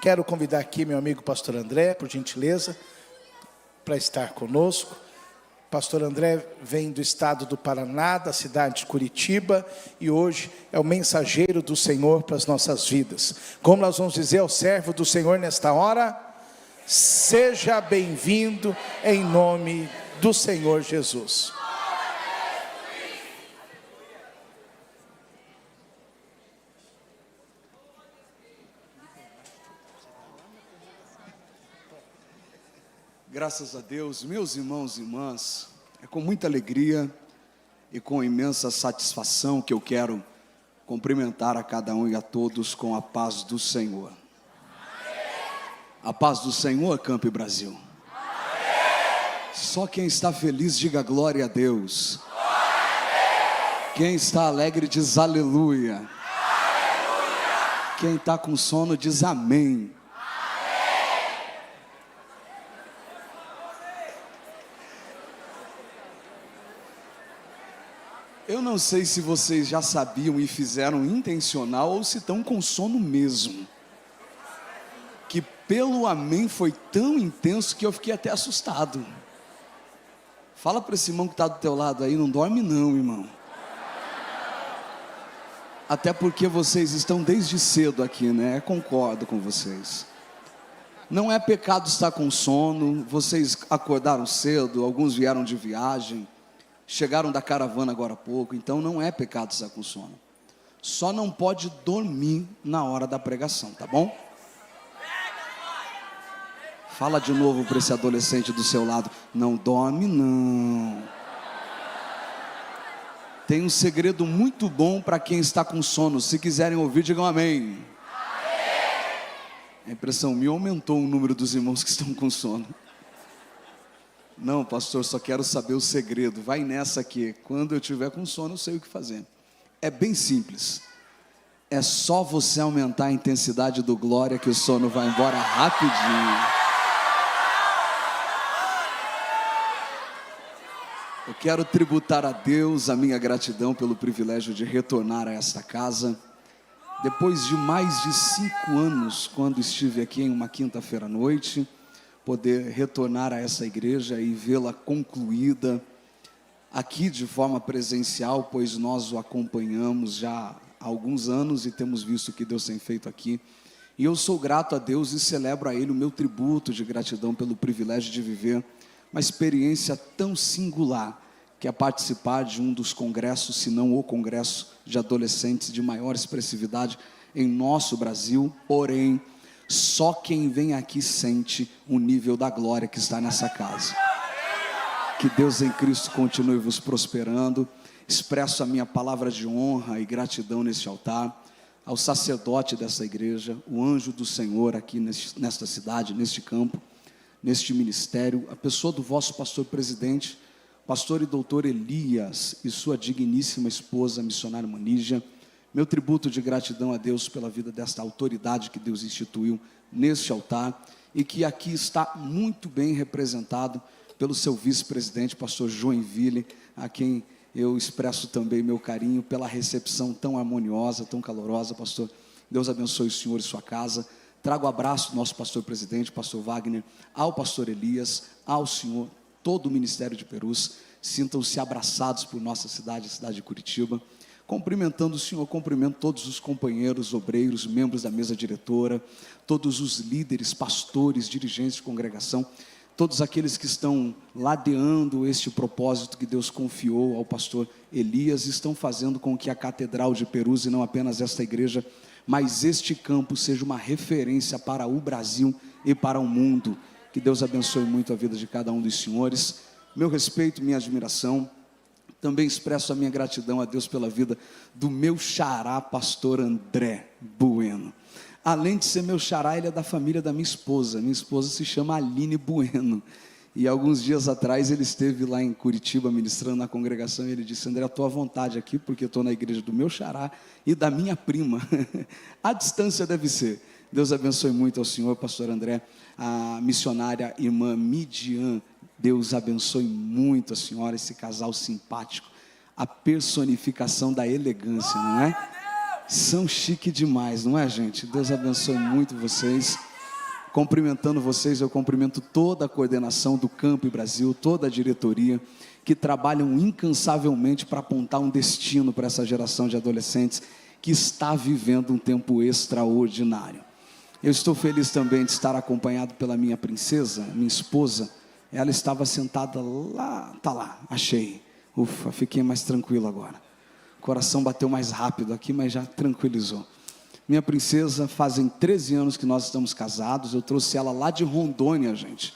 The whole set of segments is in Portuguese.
Quero convidar aqui meu amigo pastor André, por gentileza, para estar conosco. Pastor André vem do estado do Paraná, da cidade de Curitiba, e hoje é o mensageiro do Senhor para as nossas vidas. Como nós vamos dizer ao servo do Senhor nesta hora? Seja bem-vindo em nome do Senhor Jesus. Graças a Deus, meus irmãos e irmãs, é com muita alegria e com imensa satisfação que eu quero cumprimentar a cada um e a todos com a paz do Senhor. A paz do Senhor, Campo e Brasil. Só quem está feliz diga glória a Deus. Quem está alegre diz aleluia. Quem está com sono diz amém. Eu não sei se vocês já sabiam e fizeram intencional ou se estão com sono mesmo. Que pelo amém foi tão intenso que eu fiquei até assustado. Fala para esse irmão que está do teu lado aí, não dorme não, irmão. Até porque vocês estão desde cedo aqui, né? Concordo com vocês. Não é pecado estar com sono, vocês acordaram cedo, alguns vieram de viagem. Chegaram da caravana agora há pouco, então não é pecado estar com sono. Só não pode dormir na hora da pregação, tá bom? Fala de novo para esse adolescente do seu lado, não dorme não. Tem um segredo muito bom para quem está com sono, se quiserem ouvir, digam amém. A impressão minha aumentou o número dos irmãos que estão com sono. Não, pastor, só quero saber o segredo. Vai nessa aqui. Quando eu tiver com sono, eu sei o que fazer. É bem simples. É só você aumentar a intensidade do glória que o sono vai embora rapidinho. Eu quero tributar a Deus a minha gratidão pelo privilégio de retornar a esta casa. Depois de mais de 5 anos, quando estive aqui em uma quinta-feira à noite, poder retornar a essa igreja e vê-la concluída aqui de forma presencial, pois nós o acompanhamos já há alguns anos e temos visto o que Deus tem feito aqui. E eu sou grato a Deus e celebro a Ele o meu tributo de gratidão pelo privilégio de viver uma experiência tão singular, que é participar de um dos congressos, se não o congresso de adolescentes de maior expressividade em nosso Brasil. Porém, só quem vem aqui sente o nível da glória que está nessa casa. Que Deus em Cristo continue vos prosperando. Expresso a minha palavra de honra e gratidão neste altar, ao sacerdote dessa igreja, o anjo do Senhor aqui nesta cidade, neste campo, neste ministério, a pessoa do vosso pastor presidente, pastor e doutor Elias, e sua digníssima esposa, missionária Monígia. Meu tributo de gratidão a Deus pela vida desta autoridade que Deus instituiu neste altar e que aqui está muito bem representado pelo seu vice-presidente, pastor Joinville, a quem eu expresso também meu carinho pela recepção tão harmoniosa, tão calorosa. Pastor, Deus abençoe o senhor e sua casa. Trago abraço do nosso pastor presidente, pastor Wagner, ao pastor Elias, ao senhor, todo o ministério de Perus. Sintam-se abraçados por nossa cidade, a cidade de Curitiba. Cumprimentando o senhor, cumprimento todos os companheiros, obreiros, membros da mesa diretora, todos os líderes, pastores, dirigentes de congregação, todos aqueles que estão ladeando este propósito que Deus confiou ao pastor Elias, estão fazendo com que a Catedral de Perus, e não apenas esta igreja, mas este campo seja uma referência para o Brasil e para o mundo. Que Deus abençoe muito a vida de cada um dos senhores. Meu respeito, minha admiração. Também expresso a minha gratidão a Deus pela vida do meu xará, pastor André Bueno. Além de ser meu xará, ele é da família da minha esposa. Minha esposa se chama Aline Bueno. E alguns dias atrás ele esteve lá em Curitiba ministrando na congregação e ele disse: André, estou à vontade aqui porque estou na igreja do meu xará e da minha prima. A distância deve ser. Deus abençoe muito ao senhor, pastor André, a missionária irmã Midian. Deus abençoe muito a senhora, esse casal simpático, a personificação da elegância, não é? São chique demais, não é, gente? Deus abençoe muito vocês. Cumprimentando vocês, eu cumprimento toda a coordenação do Camp Brasil, toda a diretoria, que trabalham incansavelmente para apontar um destino para essa geração de adolescentes que está vivendo um tempo extraordinário. Eu estou feliz também de estar acompanhado pela minha princesa, minha esposa. Ela estava sentada lá, tá lá, achei. Ufa, fiquei mais tranquilo agora. O coração bateu mais rápido aqui, mas já tranquilizou. Minha princesa, fazem 13 anos que nós estamos casados. Eu trouxe ela lá de Rondônia, gente.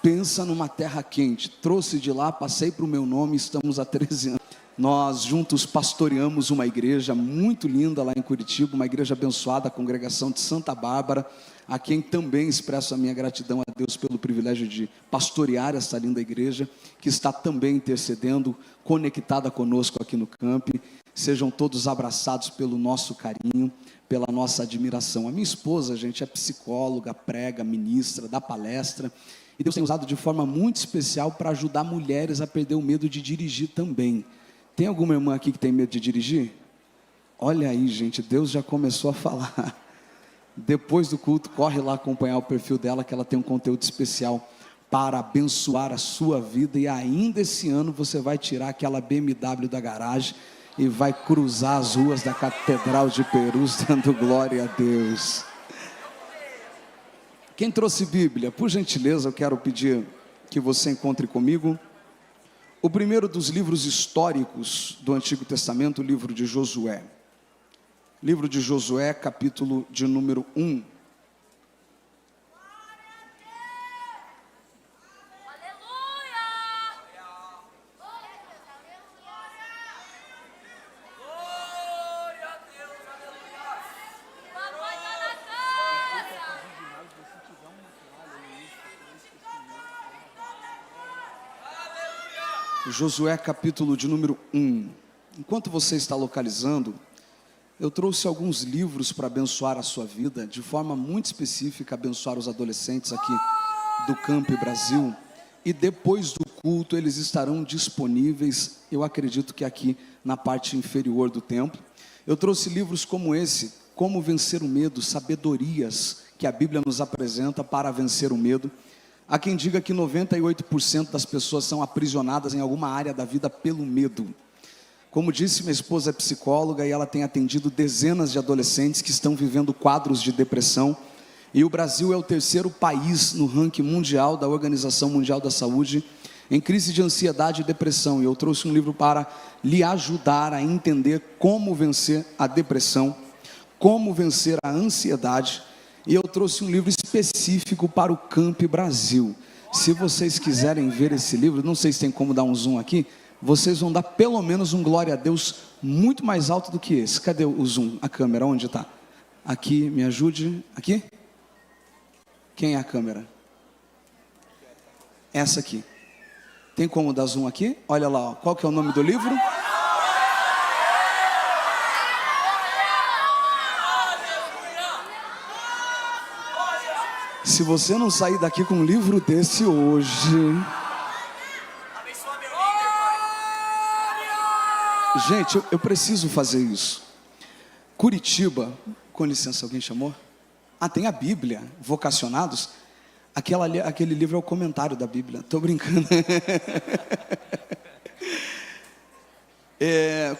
Pensa numa terra quente. Trouxe de lá, passei para o meu nome, estamos há 13 anos. Nós juntos pastoreamos uma igreja muito linda lá em Curitiba, uma igreja abençoada, a congregação de Santa Bárbara, a quem também expresso a minha gratidão a Deus pelo privilégio de pastorear essa linda igreja, que está também intercedendo, conectada conosco aqui no Camp. Sejam todos abraçados pelo nosso carinho, pela nossa admiração. A minha esposa, gente, é psicóloga, prega, ministra, dá palestra, e Deus tem usado de forma muito especial para ajudar mulheres a perder o medo de dirigir também. Tem alguma irmã aqui que tem medo de dirigir? Olha aí, gente, Deus já começou a falar. Depois do culto, corre lá acompanhar o perfil dela, que ela tem um conteúdo especial para abençoar a sua vida. E ainda esse ano você vai tirar aquela BMW da garagem e vai cruzar as ruas da Catedral de Perus, dando glória a Deus. Quem trouxe Bíblia, por gentileza, eu quero pedir que você encontre comigo o primeiro dos livros históricos do Antigo Testamento, o livro de Josué. Livro de Josué, capítulo de número 1. Josué capítulo de número 1. Enquanto você está localizando, eu trouxe alguns livros para abençoar a sua vida, de forma muito específica, abençoar os adolescentes aqui do Camp Brasil. E depois do culto eles estarão disponíveis, eu acredito que aqui na parte inferior do templo. Eu trouxe livros como esse, Como Vencer o Medo, sabedorias que a Bíblia nos apresenta para vencer o medo. Há quem diga que 98% das pessoas são aprisionadas em alguma área da vida pelo medo. Como disse, minha esposa é psicóloga e ela tem atendido dezenas de adolescentes que estão vivendo quadros de depressão. E o Brasil é o terceiro país no ranking mundial da Organização Mundial da Saúde em crise de ansiedade e depressão. E eu trouxe um livro para lhe ajudar a entender como vencer a depressão, como vencer a ansiedade. E eu trouxe um livro específico para o Camp Brasil. Se vocês quiserem ver esse livro, não sei se tem como dar um zoom aqui, vocês vão dar pelo menos um glória a Deus muito mais alto do que esse. Cadê o zoom? A câmera, onde está? Aqui, me ajude. Aqui? Quem é a câmera? Essa aqui. Tem como dar zoom aqui? Olha lá, ó. Qual que é o nome do livro? Se você não sair daqui com um livro desse hoje... Gente, eu preciso fazer isso. Curitiba, com licença, alguém chamou? Ah, tem a Bíblia, Vocacionados. Aquele livro é o comentário da Bíblia. Estou brincando.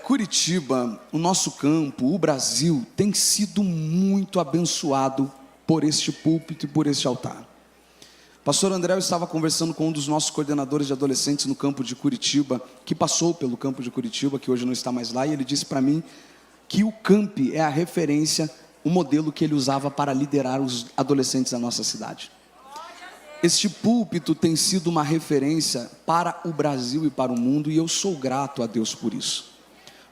Curitiba, o nosso campo, o Brasil, tem sido muito abençoado por este púlpito e por este altar. Pastor André, eu estava conversando com um dos nossos coordenadores de adolescentes no campo de Curitiba, que passou pelo campo de Curitiba, que hoje não está mais lá, e ele disse para mim que o camp é a referência, o modelo que ele usava para liderar os adolescentes da nossa cidade. Este púlpito tem sido uma referência para o Brasil e para o mundo, e eu sou grato a Deus por isso.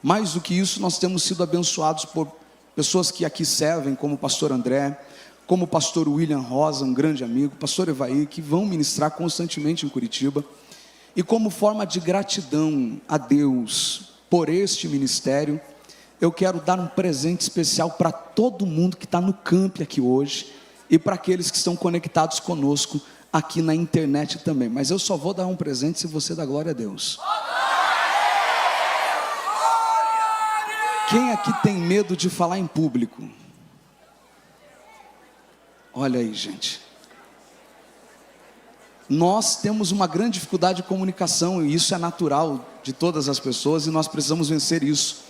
Mais do que isso, nós temos sido abençoados por pessoas que aqui servem, como o pastor André, como o pastor William Rosa, um grande amigo, pastor Evaí, que vão ministrar constantemente em Curitiba. E como forma de gratidão a Deus por este ministério, eu quero dar um presente especial para todo mundo que está no camp aqui hoje e para aqueles que estão conectados conosco aqui na internet também. Mas eu só vou dar um presente se você dá glória a Deus. Quem aqui tem medo de falar em público? Olha aí, gente. Nós temos uma grande dificuldade de comunicação, e isso é natural de todas as pessoas, e nós precisamos vencer isso.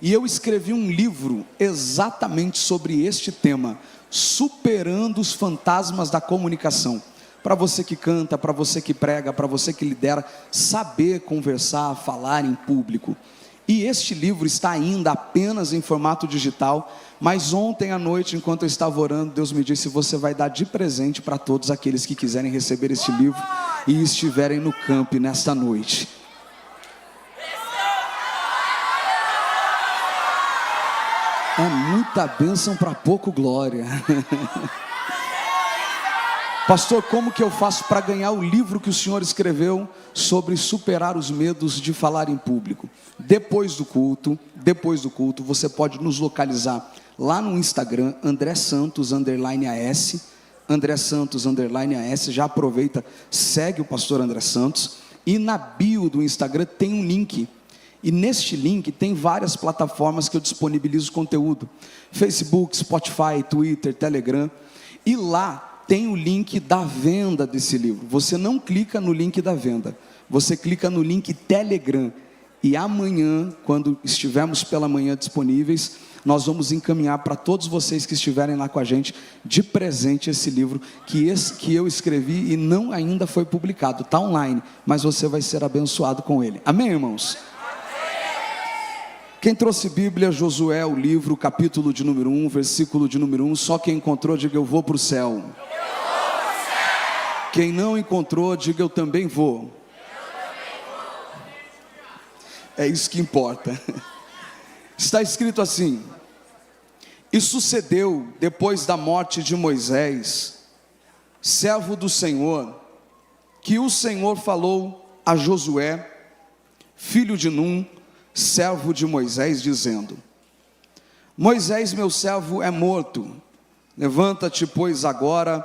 E eu escrevi um livro exatamente sobre este tema, superando os fantasmas da comunicação. Para você que canta, para você que prega, para você que lidera, saber conversar, falar em público. E este livro está ainda apenas em formato digital, mas ontem à noite, enquanto eu estava orando, Deus me disse: você vai dar de presente para todos aqueles que quiserem receber este livro e estiverem no camp nesta noite. É muita bênção para pouco glória. Pastor, como que eu faço para ganhar o livro que o senhor escreveu sobre superar os medos de falar em público? Depois do culto, você pode nos localizar lá no Instagram, André Santos _AS, André Santos _AS. Já aproveita, segue o pastor André Santos, e na bio do Instagram tem um link. E neste link tem várias plataformas que eu disponibilizo conteúdo: Facebook, Spotify, Twitter, Telegram. E lá tem o link da venda desse livro. Você não clica no link da venda, você clica no link Telegram. E amanhã, quando estivermos pela manhã disponíveis, nós vamos encaminhar para todos vocês que estiverem lá com a gente, de presente, esse livro que eu escrevi e não ainda foi publicado. Está online, mas você vai ser abençoado com ele. Amém, irmãos? Quem trouxe Bíblia, Josué, o livro, capítulo de número 1, versículo de número 1. Só quem encontrou, diga: eu vou para o céu. Quem não encontrou, diga: eu também vou. É isso que importa. Está escrito assim: e sucedeu depois da morte de Moisés, servo do Senhor, que o Senhor falou a Josué, filho de Num, servo de Moisés, dizendo: Moisés, meu servo, é morto. Levanta-te, pois, agora,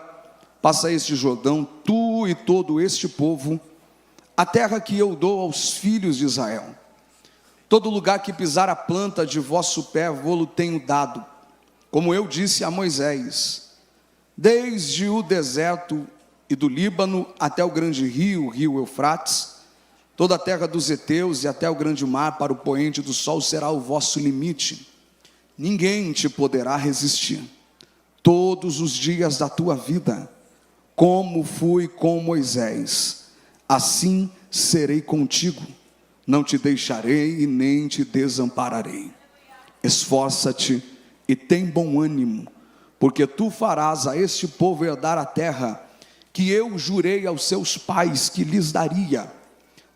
passa este Jordão, tu e todo este povo, a terra que eu dou aos filhos de Israel. Todo lugar que pisar a planta de vosso pé, vô-lo tenho dado, como eu disse a Moisés, desde o deserto e do Líbano até o grande rio, o rio Eufrates, toda a terra dos heteus e até o grande mar, para o poente do sol, será o vosso limite. Ninguém te poderá resistir todos os dias da tua vida. Como fui com Moisés, assim serei contigo. Não te deixarei e nem te desampararei. Esforça-te e tem bom ânimo, porque tu farás a este povo herdar a terra que eu jurei aos seus pais que lhes daria.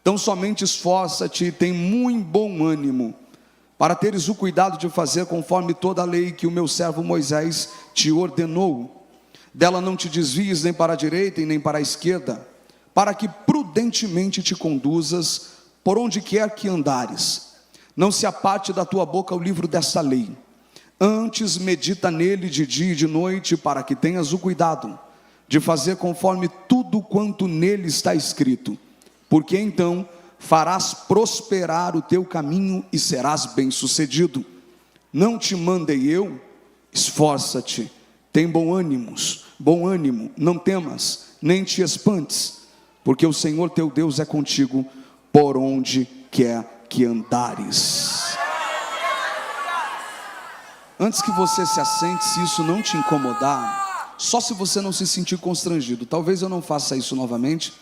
Então somente esforça-te e tem muito bom ânimo, para teres o cuidado de fazer conforme toda a lei que o meu servo Moisés te ordenou. Dela não te desvies nem para a direita e nem para a esquerda, para que prudentemente te conduzas por onde quer que andares. Não se aparte da tua boca o livro desta lei, antes medita nele de dia e de noite, para que tenhas o cuidado de fazer conforme tudo quanto nele está escrito, porque então farás prosperar o teu caminho e serás bem-sucedido. Não te mandei eu? Esforça-te, tem bom ânimo, não temas, nem te espantes, porque o Senhor teu Deus é contigo por onde quer que andares. Antes que você se assente, se isso não te incomodar, só se você não se sentir constrangido, talvez eu não faça isso novamente,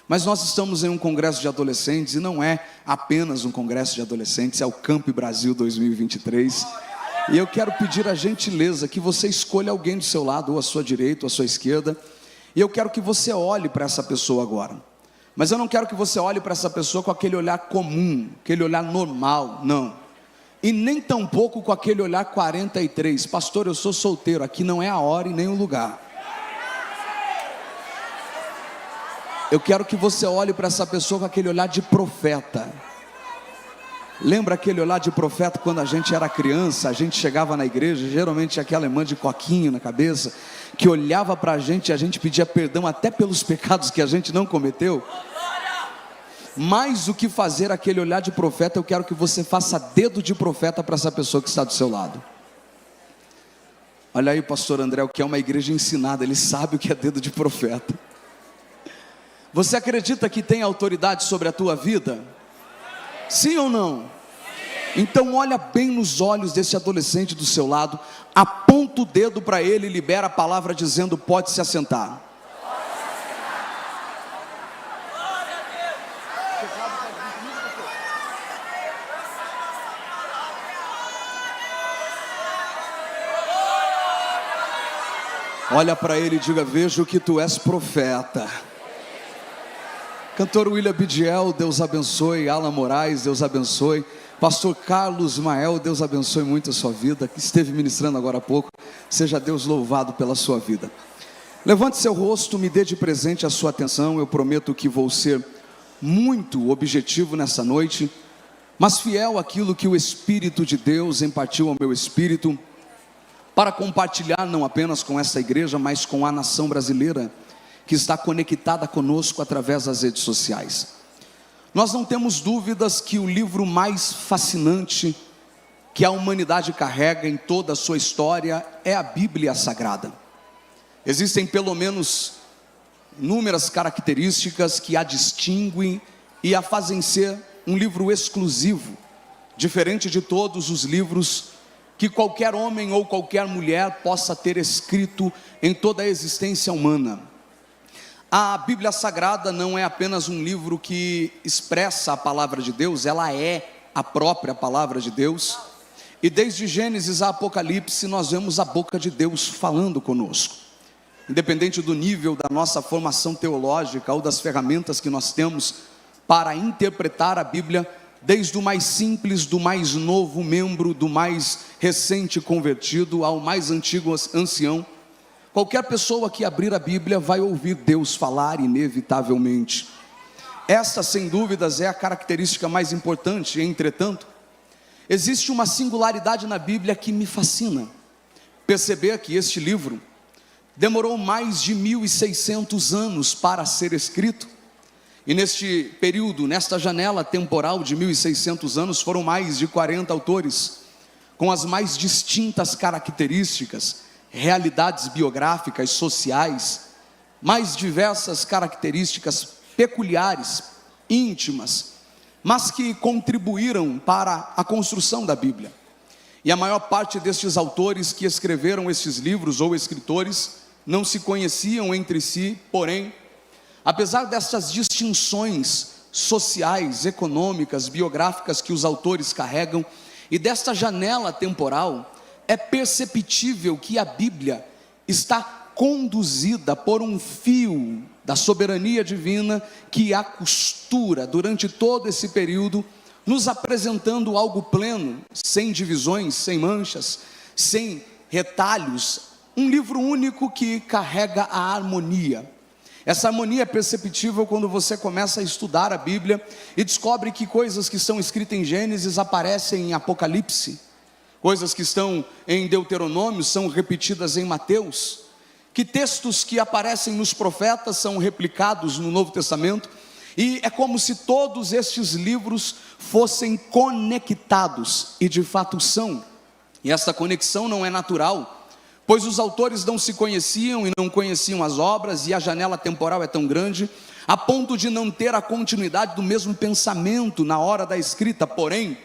mas nós estamos em um congresso de adolescentes, e não é apenas um congresso de adolescentes, é o Camp Brasil 2023, e eu quero pedir a gentileza que você escolha alguém do seu lado, ou à sua direita, ou à sua esquerda, e eu quero que você olhe para essa pessoa agora. Mas eu não quero que você olhe para essa pessoa com aquele olhar comum, aquele olhar normal, não. E nem tampouco com aquele olhar 43, pastor, eu sou solteiro, aqui não é a hora e nem o lugar. Eu quero que você olhe para essa pessoa com aquele olhar de profeta. Lembra aquele olhar de profeta quando a gente era criança, a gente chegava na igreja, geralmente tinha aquela irmã de coquinho na cabeça, que olhava para a gente e a gente pedia perdão até pelos pecados que a gente não cometeu? Mais do que fazer aquele olhar de profeta, eu quero que você faça dedo de profeta para essa pessoa que está do seu lado. Olha aí, pastor André, o que é uma igreja ensinada, ele sabe o que é dedo de profeta. Você acredita que tem autoridade sobre a tua vida? Sim ou não? Então olha bem nos olhos desse adolescente do seu lado, aponta o dedo para ele e libera a palavra dizendo: pode se assentar. Olha para ele e diga: vejo que tu és profeta. Cantor William Bidiel, Deus abençoe. Alan Moraes, Deus abençoe. Pastor Carlos Mael, Deus abençoe muito a sua vida, que esteve ministrando agora há pouco. Seja Deus louvado pela sua vida. Levante seu rosto, me dê de presente a sua atenção. Eu prometo que vou ser muito objetivo nessa noite, mas fiel àquilo que o Espírito de Deus impartiu ao meu espírito, para compartilhar não apenas com essa igreja, mas com a nação brasileira, que está conectada conosco através das redes sociais. Nós não temos dúvidas que o livro mais fascinante que a humanidade carrega em toda a sua história é a Bíblia Sagrada. Existem pelo menos inúmeras características que a distinguem e a fazem ser um livro exclusivo, diferente de todos os livros que qualquer homem ou qualquer mulher possa ter escrito em toda a existência humana. A Bíblia Sagrada não é apenas um livro que expressa a palavra de Deus, ela é a própria palavra de Deus. E desde Gênesis a Apocalipse nós vemos a boca de Deus falando conosco. Independente do nível da nossa formação teológica ou das ferramentas que nós temos para interpretar a Bíblia, desde o mais simples, do mais novo membro, do mais recente convertido ao mais antigo ancião, qualquer pessoa que abrir a Bíblia vai ouvir Deus falar inevitavelmente. Esta, sem dúvidas, é a característica mais importante. Entretanto, existe uma singularidade na Bíblia que me fascina. Perceber que este livro demorou mais de 1.600 anos para ser escrito. E neste período, nesta janela temporal de 1.600 anos, foram mais de 40 autores, com as mais distintas características, realidades biográficas, sociais, mais diversas características peculiares, íntimas, mas que contribuíram para a construção da Bíblia. E a maior parte destes autores que escreveram estes livros, ou escritores, não se conheciam entre si, porém, apesar dessas distinções sociais, econômicas, biográficas que os autores carregam, e desta janela temporal, é perceptível que a Bíblia está conduzida por um fio da soberania divina que a costura durante todo esse período, nos apresentando algo pleno, sem divisões, sem manchas, sem retalhos, um livro único que carrega a harmonia. Essa harmonia é perceptível quando você começa a estudar a Bíblia e descobre que coisas que estão escritas em Gênesis aparecem em Apocalipse, coisas que estão em Deuteronômio são repetidas em Mateus, que textos que aparecem nos profetas são replicados no Novo Testamento, e é como se todos estes livros fossem conectados, e de fato são. E essa conexão não é natural, pois os autores não se conheciam e não conheciam as obras, e a janela temporal é tão grande, a ponto de não ter a continuidade do mesmo pensamento na hora da escrita. Porém,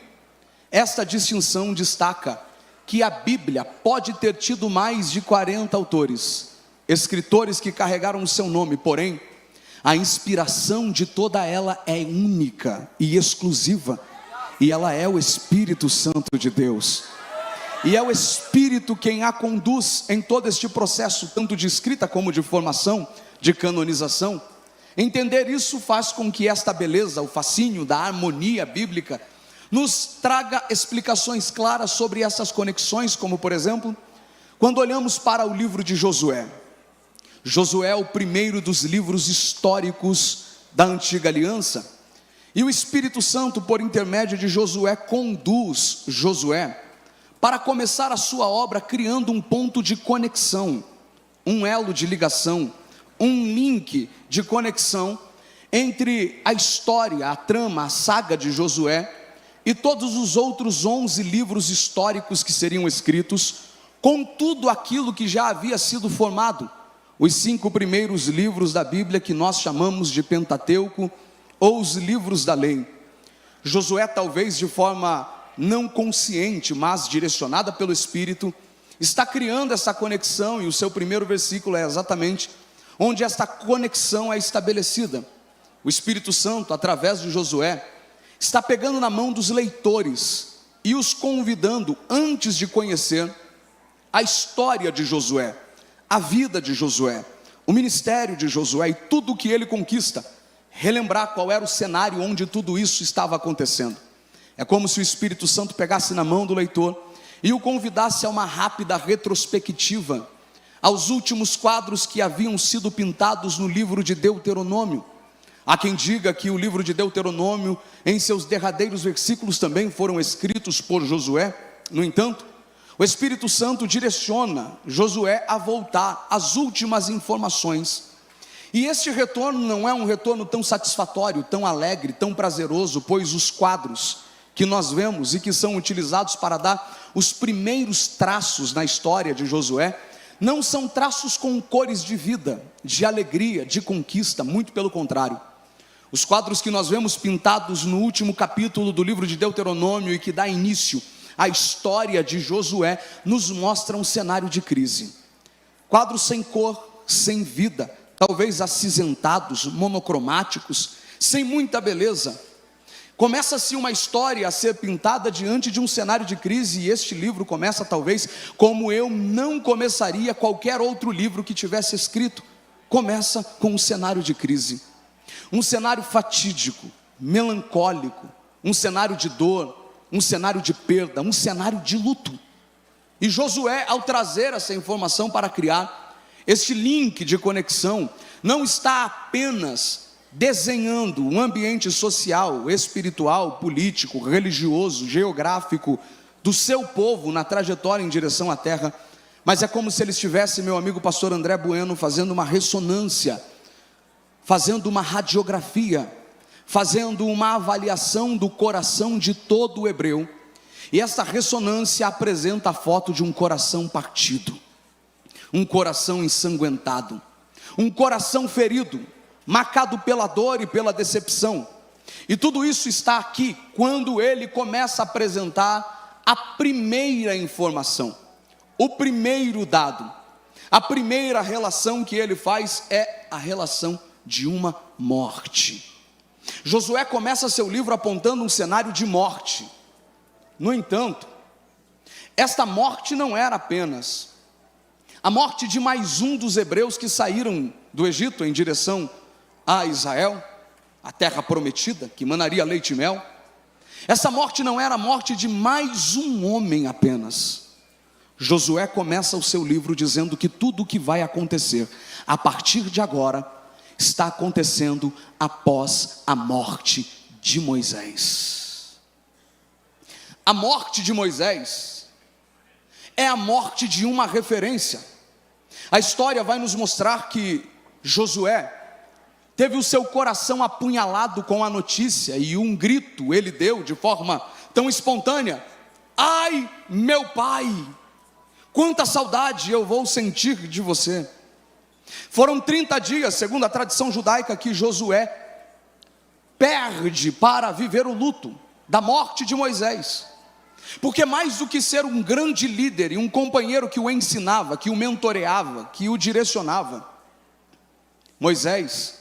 esta distinção destaca que a Bíblia pode ter tido mais de 40 autores, escritores que carregaram o seu nome, porém, a inspiração de toda ela é única e exclusiva, e ela é o Espírito Santo de Deus. E é o Espírito quem a conduz em todo este processo, tanto de escrita como de formação, de canonização. Entender isso faz com que esta beleza, o fascínio da harmonia bíblica, nos traga explicações claras sobre essas conexões, como por exemplo, quando olhamos para o livro de Josué. Josué é o primeiro dos livros históricos da antiga aliança, e o Espírito Santo, por intermédio de Josué, conduz Josué para começar a sua obra, criando um ponto de conexão, um elo de ligação, um link de conexão entre a história, a trama, a saga de Josué e todos os outros 11 livros históricos que seriam escritos com tudo aquilo que já havia sido formado. Os 5 primeiros livros da Bíblia, que nós chamamos de Pentateuco, ou os livros da lei. Josué, talvez de forma não consciente, mas direcionada pelo Espírito, está criando essa conexão, e o seu primeiro versículo é exatamente onde esta conexão é estabelecida. O Espírito Santo, através de Josué, está pegando na mão dos leitores e os convidando, antes de conhecer a história de Josué, a vida de Josué, o ministério de Josué e tudo o que ele conquista, relembrar qual era o cenário onde tudo isso estava acontecendo. É como se o Espírito Santo pegasse na mão do leitor e o convidasse a uma rápida retrospectiva aos últimos quadros que haviam sido pintados no livro de Deuteronômio. Há quem diga que o livro de Deuteronômio, em seus derradeiros versículos, também foram escritos por Josué. No entanto, o Espírito Santo direciona Josué a voltar às últimas informações. E este retorno não é um retorno tão satisfatório, tão alegre, tão prazeroso, pois os quadros que nós vemos e que são utilizados para dar os primeiros traços na história de Josué, não são traços com cores de vida, de alegria, de conquista, muito pelo contrário. Os quadros que nós vemos pintados no último capítulo do livro de Deuteronômio e que dá início à história de Josué, nos mostram um cenário de crise. Quadros sem cor, sem vida, talvez acinzentados, monocromáticos, sem muita beleza. Começa-se uma história a ser pintada diante de um cenário de crise, e este livro começa talvez como eu não começaria qualquer outro livro que tivesse escrito. Começa com um cenário de crise, um cenário fatídico, melancólico, um cenário de dor, um cenário de perda, um cenário de luto. E Josué, ao trazer essa informação para criar este link de conexão, não está apenas desenhando um ambiente social, espiritual, político, religioso, geográfico do seu povo na trajetória em direção à terra, mas é como se ele estivesse, meu amigo pastor André Bueno, fazendo uma ressonância, fazendo uma radiografia, fazendo uma avaliação do coração de todo o hebreu. E essa ressonância apresenta a foto de um coração partido, um coração ensanguentado, um coração ferido, marcado pela dor e pela decepção. E tudo isso está aqui quando ele começa a apresentar a primeira informação, o primeiro dado, a primeira relação que ele faz é a relação de uma morte. Josué começa seu livro apontando um cenário de morte. No entanto, esta morte não era apenas a morte de mais um dos hebreus que saíram do Egito em direção a Israel, a terra prometida, que manaria leite e mel. Essa morte não era a morte de mais um homem apenas. Josué começa o seu livro dizendo que tudo o que vai acontecer a partir de agora está acontecendo após a morte de Moisés. A morte de Moisés é a morte de uma referência. A história vai nos mostrar que Josué teve o seu coração apunhalado com a notícia, e um grito ele deu de forma tão espontânea: ai, meu pai, quanta saudade eu vou sentir de você. Foram 30 dias, segundo a tradição judaica, que Josué perde para viver o luto da morte de Moisés, porque mais do que ser um grande líder e um companheiro que o ensinava, que o mentoreava, que o direcionava, Moisés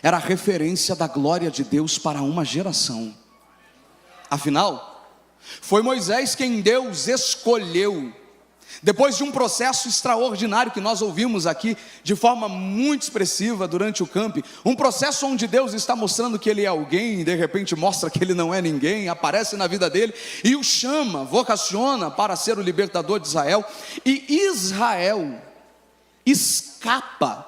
era a referência da glória de Deus para uma geração. Afinal, foi Moisés quem Deus escolheu, depois de um processo extraordinário que nós ouvimos aqui de forma muito expressiva durante o camp, um processo onde Deus está mostrando que ele é alguém e de repente mostra que ele não é ninguém, aparece na vida dele e o chama, vocaciona para ser o libertador de Israel, e Israel escapa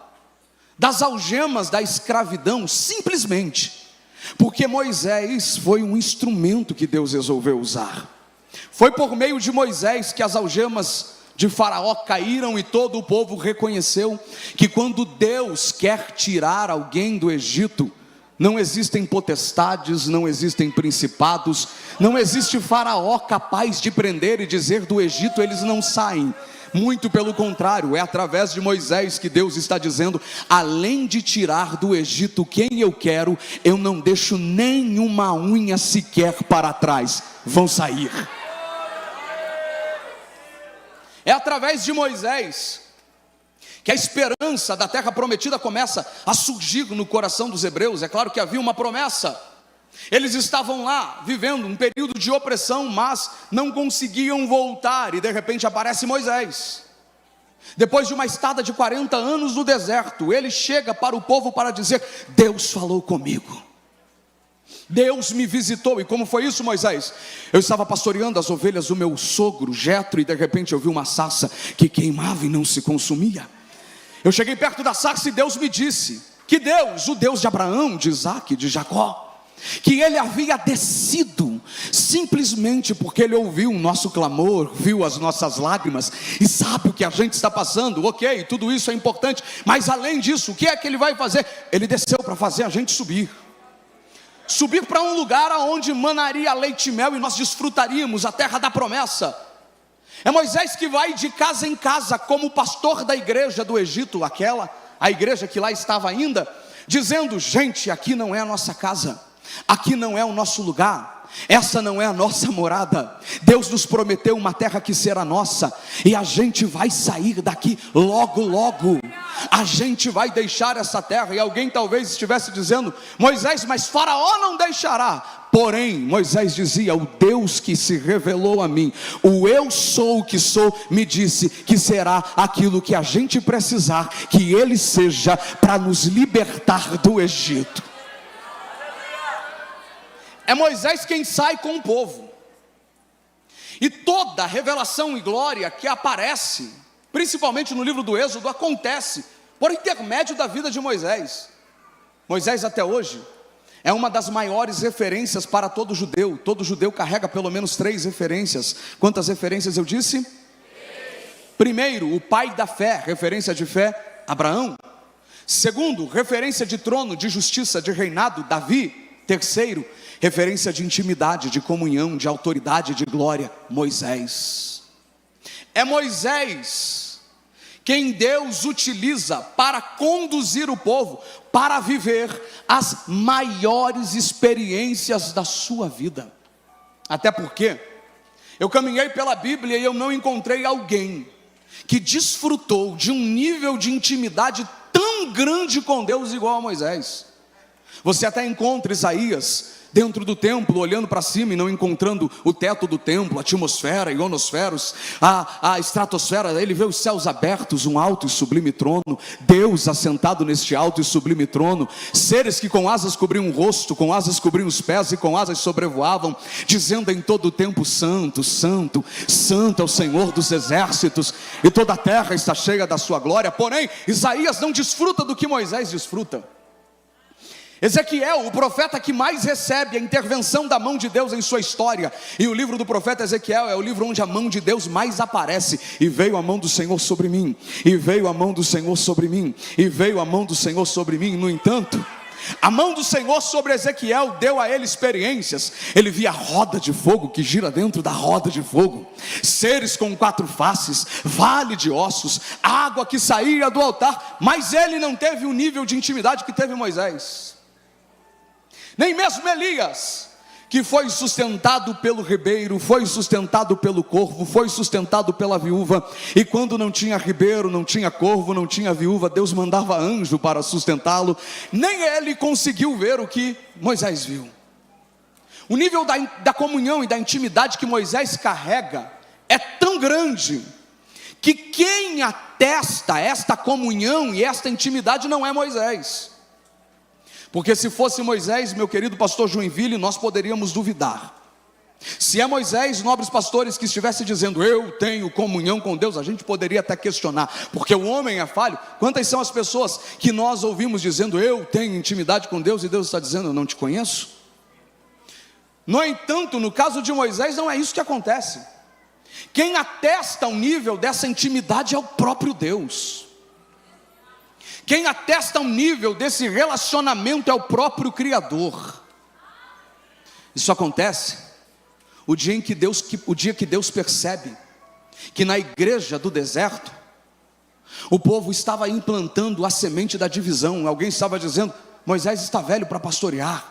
das algemas da escravidão simplesmente porque Moisés foi um instrumento que Deus resolveu usar. Foi por meio de Moisés que as algemas de Faraó caíram, e todo o povo reconheceu que quando Deus quer tirar alguém do Egito, não existem potestades, não existem principados, não existe Faraó capaz de prender e dizer: do Egito eles não saem. Muito pelo contrário, é através de Moisés que Deus está dizendo: além de tirar do Egito quem eu quero, eu não deixo nenhuma unha sequer para trás, vão sair. É através de Moisés que a esperança da terra prometida começa a surgir no coração dos hebreus. É claro que havia uma promessa. Eles estavam lá, vivendo um período de opressão, mas não conseguiam voltar, e de repente aparece Moisés. Depois de uma estada de 40 anos no deserto, ele chega para o povo para dizer: Deus falou comigo, Deus me visitou. E como foi isso, Moisés? Eu estava pastoreando as ovelhas do meu sogro Jetro, e de repente eu vi uma sarça que queimava e não se consumia. Eu cheguei perto da sarça e Deus me disse que Deus, o Deus de Abraão, de Isaac, de Jacó, que ele havia descido simplesmente porque ele ouviu o nosso clamor, viu as nossas lágrimas e sabe o que a gente está passando. Ok, tudo isso é importante, mas além disso, o que é que ele vai fazer? Ele desceu para fazer a gente subir para um lugar onde manaria leite e mel, e nós desfrutaríamos a terra da promessa. É Moisés que vai de casa em casa como pastor da igreja do Egito, a igreja que lá estava ainda, dizendo: gente, aqui não é a nossa casa, aqui não é o nosso lugar, essa não é a nossa morada. Deus nos prometeu uma terra que será nossa, e a gente vai sair daqui logo, logo. A gente vai deixar essa terra. E alguém talvez estivesse dizendo: Moisés, mas Faraó não deixará. Porém, Moisés dizia: o Deus que se revelou a mim, o eu sou o que sou, me disse que será aquilo que a gente precisar que ele seja para nos libertar do Egito. É Moisés quem sai com o povo. E toda a revelação e glória que aparece, principalmente no livro do Êxodo, acontece por intermédio da vida de Moisés. Moisés até hoje é uma das maiores referências para todo judeu. Todo judeu carrega pelo menos 3 referências. Quantas referências eu disse? 3. Primeiro, o pai da fé, referência de fé, Abraão. Segundo, referência de trono, de justiça, de reinado, Davi. Terceiro, referência de intimidade, de comunhão, de autoridade, de glória, Moisés. É Moisés quem Deus utiliza para conduzir o povo, para viver as maiores experiências da sua vida. Até porque eu caminhei pela Bíblia e eu não encontrei alguém que desfrutou de um nível de intimidade tão grande com Deus igual a Moisés. Você até encontra Isaías dentro do templo, olhando para cima e não encontrando o teto do templo, a atmosfera, ionosferos, a estratosfera. Ele vê os céus abertos, um alto e sublime trono, Deus assentado neste alto e sublime trono, seres que com asas cobriam o rosto, com asas cobriam os pés e com asas sobrevoavam, dizendo em todo o tempo: santo, santo, santo é o Senhor dos exércitos, e toda a terra está cheia da sua glória. Porém, Isaías não desfruta do que Moisés desfruta. Ezequiel, o profeta que mais recebe a intervenção da mão de Deus em sua história, e o livro do profeta Ezequiel é o livro onde a mão de Deus mais aparece. E veio a mão do Senhor sobre mim, e veio a mão do Senhor sobre mim, e veio a mão do Senhor sobre mim. No entanto, a mão do Senhor sobre Ezequiel deu a ele experiências. Ele via a roda de fogo que gira dentro da roda de fogo, seres com 4 faces, vale de ossos, água que saía do altar. Mas ele não teve o nível de intimidade que teve Moisés. Nem mesmo Elias, que foi sustentado pelo ribeiro, foi sustentado pelo corvo, foi sustentado pela viúva. E quando não tinha ribeiro, não tinha corvo, não tinha viúva, Deus mandava anjo para sustentá-lo. Nem ele conseguiu ver o que Moisés viu. O nível da comunhão e da intimidade que Moisés carrega é tão grande, que quem atesta esta comunhão e esta intimidade não é Moisés. Porque se fosse Moisés, meu querido pastor Joinville, nós poderíamos duvidar. Se é Moisés, nobres pastores, que estivesse dizendo: eu tenho comunhão com Deus, a gente poderia até questionar, porque o homem é falho. Quantas são as pessoas que nós ouvimos dizendo: eu tenho intimidade com Deus, e Deus está dizendo: eu não te conheço? No entanto, no caso de Moisés, não é isso que acontece. Quem atesta o nível dessa intimidade é o próprio Deus. Quem atesta o nível desse relacionamento é o próprio Criador. Isso acontece o dia que Deus percebe que na igreja do deserto, o povo estava implantando a semente da divisão. Alguém estava dizendo: Moisés está velho para pastorear,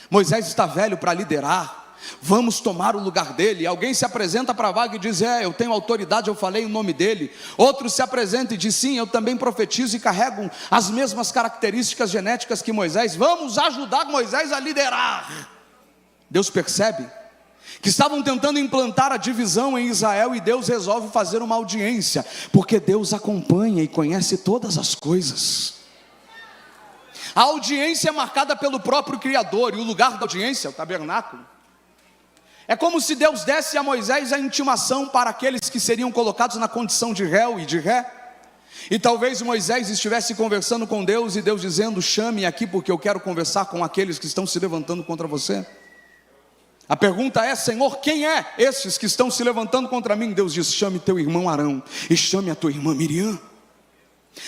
Moisés está velho para liderar, vamos tomar o lugar dele. Alguém se apresenta para a vaga e diz: eu tenho autoridade, eu falei o nome dele. Outro se apresenta e diz: sim, eu também profetizo e carrego as mesmas características genéticas que Moisés, vamos ajudar Moisés a liderar. Deus percebe que estavam tentando implantar a divisão em Israel, e Deus resolve fazer uma audiência, porque Deus acompanha e conhece todas as coisas. A audiência é marcada pelo próprio Criador, e o lugar da audiência, o tabernáculo, é como se Deus desse a Moisés a intimação para aqueles que seriam colocados na condição de réu e de ré. E talvez Moisés estivesse conversando com Deus, e Deus dizendo: chame aqui, porque eu quero conversar com aqueles que estão se levantando contra você. A pergunta é: Senhor, quem é esses que estão se levantando contra mim? Deus diz: chame teu irmão Arão e chame a tua irmã Miriam.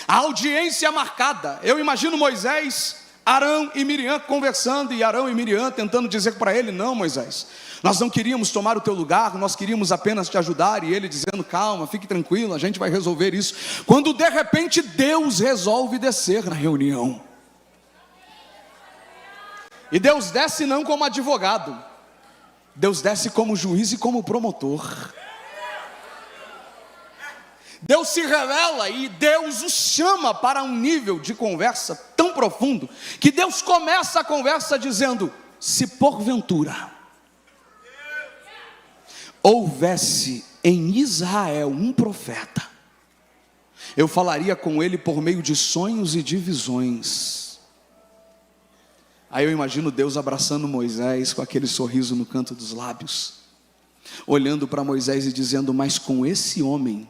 A audiência marcada. Eu imagino Moisés, Arão e Miriam conversando, e Arão e Miriam tentando dizer para ele: não, Moisés, nós não queríamos tomar o teu lugar, nós queríamos apenas te ajudar. E ele dizendo: calma, fique tranquilo, a gente vai resolver isso. Quando de repente Deus resolve descer na reunião. E Deus desce não como advogado, Deus desce como juiz e como promotor. Deus se revela e Deus os chama para um nível de conversa tão profundo, que Deus começa a conversa dizendo: se porventura houvesse em Israel um profeta, eu falaria com ele por meio de sonhos e de visões. Aí eu imagino Deus abraçando Moisés com aquele sorriso no canto dos lábios, olhando para Moisés e dizendo: mas com esse homem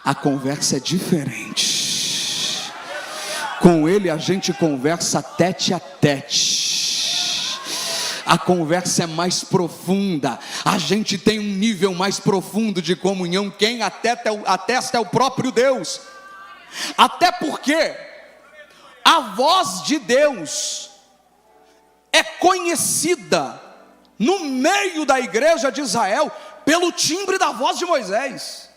a conversa é diferente. Com ele a gente conversa tete a tete. A conversa é mais profunda. A gente tem um nível mais profundo de comunhão. Quem atesta é o próprio Deus. Até porque a voz de Deus é conhecida no meio da igreja de Israel pelo timbre da voz de Moisés.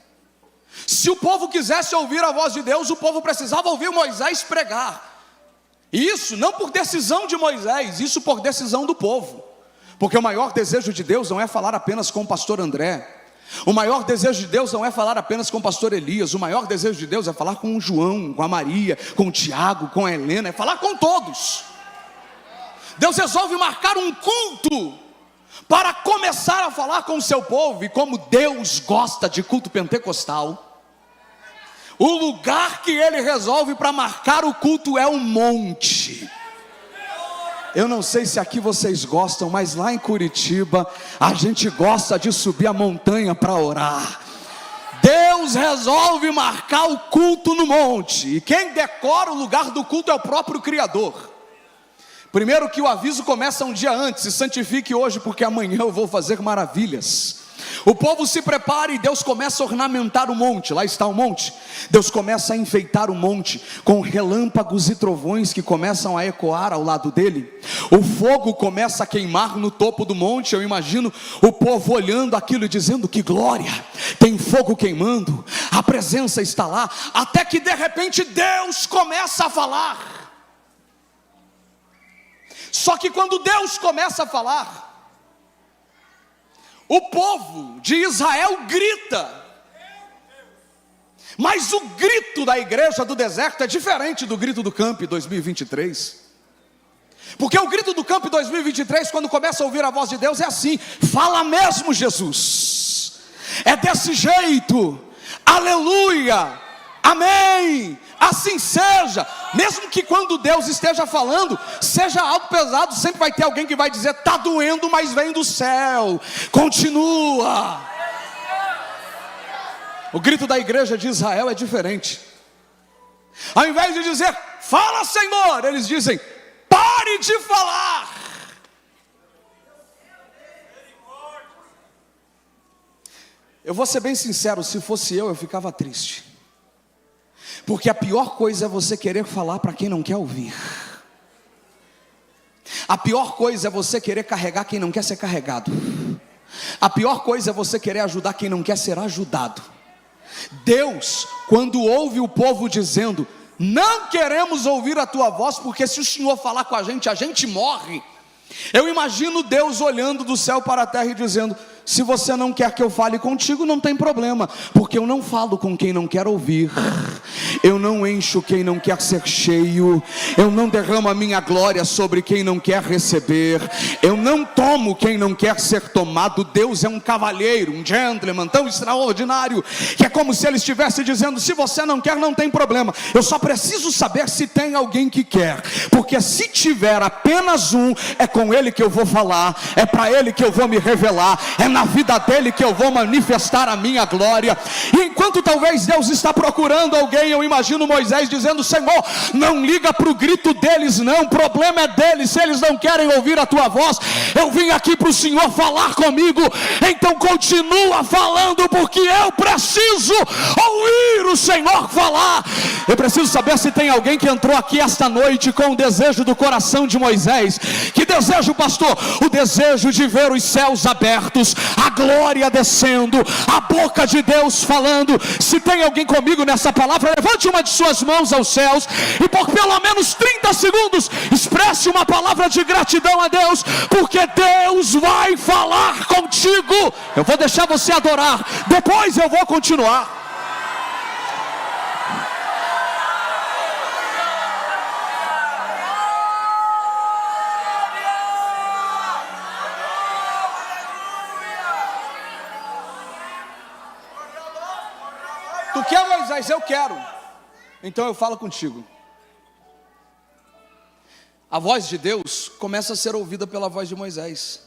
Se o povo quisesse ouvir a voz de Deus, o povo precisava ouvir Moisés pregar. E isso não por decisão de Moisés, isso por decisão do povo. Porque o maior desejo de Deus não é falar apenas com o pastor André. O maior desejo de Deus não é falar apenas com o pastor Elias. O maior desejo de Deus é falar com o João, com a Maria, com o Tiago, com a Helena, é falar com todos. Deus resolve marcar um culto para começar a falar com o seu povo. E como Deus gosta de culto pentecostal, o lugar que ele resolve para marcar o culto é um monte. Eu não sei se aqui vocês gostam, mas lá em Curitiba a gente gosta de subir a montanha para orar. Deus resolve marcar o culto no monte, e quem decora o lugar do culto é o próprio Criador. Primeiro que o aviso começa um dia antes: se santifique hoje, porque amanhã eu vou fazer maravilhas. O povo se prepara e Deus começa a ornamentar o monte. Lá está o monte. Deus começa a enfeitar o monte com relâmpagos e trovões que começam a ecoar ao lado dele. O fogo começa a queimar no topo do monte. Eu imagino o povo olhando aquilo e dizendo: que glória, tem fogo queimando, a presença está lá. Até que de repente Deus começa a falar. Só que quando Deus começa a falar, o povo de Israel grita. Mas o grito da igreja do deserto é diferente do grito do Camp 2023. Porque o grito do Camp 2023, quando começa a ouvir a voz de Deus, é assim: fala mesmo, Jesus, é desse jeito, aleluia, amém, assim seja. Mesmo que quando Deus esteja falando seja algo pesado, sempre vai ter alguém que vai dizer: está doendo, mas vem do céu, continua. O grito da igreja de Israel é diferente. Ao invés de dizer: fala, Senhor, eles dizem: pare de falar. Eu vou ser bem sincero, se fosse eu ficava triste. Porque a pior coisa é você querer falar para quem não quer ouvir. A pior coisa é você querer carregar quem não quer ser carregado. A pior coisa é você querer ajudar quem não quer ser ajudado. Deus, quando ouve o povo dizendo: não queremos ouvir a tua voz, porque se o Senhor falar com a gente morre. Eu imagino Deus olhando do céu para a terra e dizendo: se você não quer que eu fale contigo, não tem problema, porque eu não falo com quem não quer ouvir, eu não encho quem não quer ser cheio, eu não derramo a minha glória sobre quem não quer receber, eu não tomo quem não quer ser tomado. Deus é um cavalheiro, um gentleman tão extraordinário, que é como se ele estivesse dizendo: se você não quer, não tem problema, eu só preciso saber se tem alguém que quer, porque se tiver apenas um, é com ele que eu vou falar, é para ele que eu vou me revelar, é na vida dele que eu vou manifestar a minha glória. E enquanto talvez Deus está procurando alguém, eu imagino Moisés dizendo: Senhor, não liga para o grito deles não, o problema é deles, se eles não querem ouvir a tua voz, eu vim aqui para o Senhor falar comigo, então continua falando, porque eu preciso ouvir o Senhor falar. Eu preciso saber se tem alguém que entrou aqui esta noite com o desejo do coração de Moisés. Que desejo, pastor? O desejo de ver os céus abertos, a glória descendo, a boca de Deus falando. Se tem alguém comigo nessa palavra, levante uma de suas mãos aos céus e por pelo menos 30 segundos expresse uma palavra de gratidão a Deus, porque Deus vai falar contigo. Eu vou deixar você adorar, depois eu vou continuar. Tu quer, Moisés? Eu quero. Então eu falo contigo. A voz de Deus começa a ser ouvida pela voz de Moisés.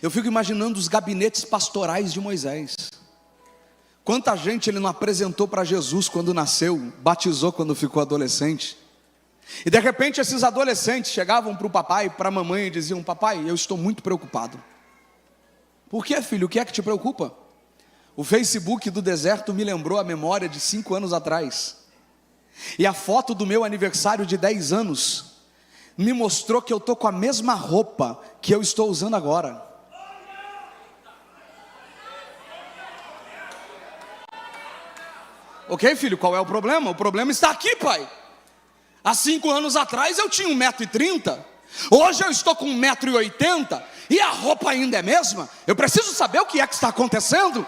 Eu fico imaginando os gabinetes pastorais de Moisés. Quanta gente ele não apresentou para Jesus quando nasceu, batizou quando ficou adolescente. E de repente esses adolescentes chegavam para o papai e para a mamãe e diziam: papai, eu estou muito preocupado. Por que, filho? O que é que te preocupa? O Facebook do deserto me lembrou a memória de 5 anos atrás. E a foto do meu aniversário de 10 anos me mostrou que eu estou com a mesma roupa que eu estou usando agora. Ok, filho, qual é o problema? O problema está aqui, pai. Há 5 anos atrás eu tinha 1,30 m. Hoje eu estou com 1,80 m. E a roupa ainda é a mesma? Eu preciso saber o que é que está acontecendo.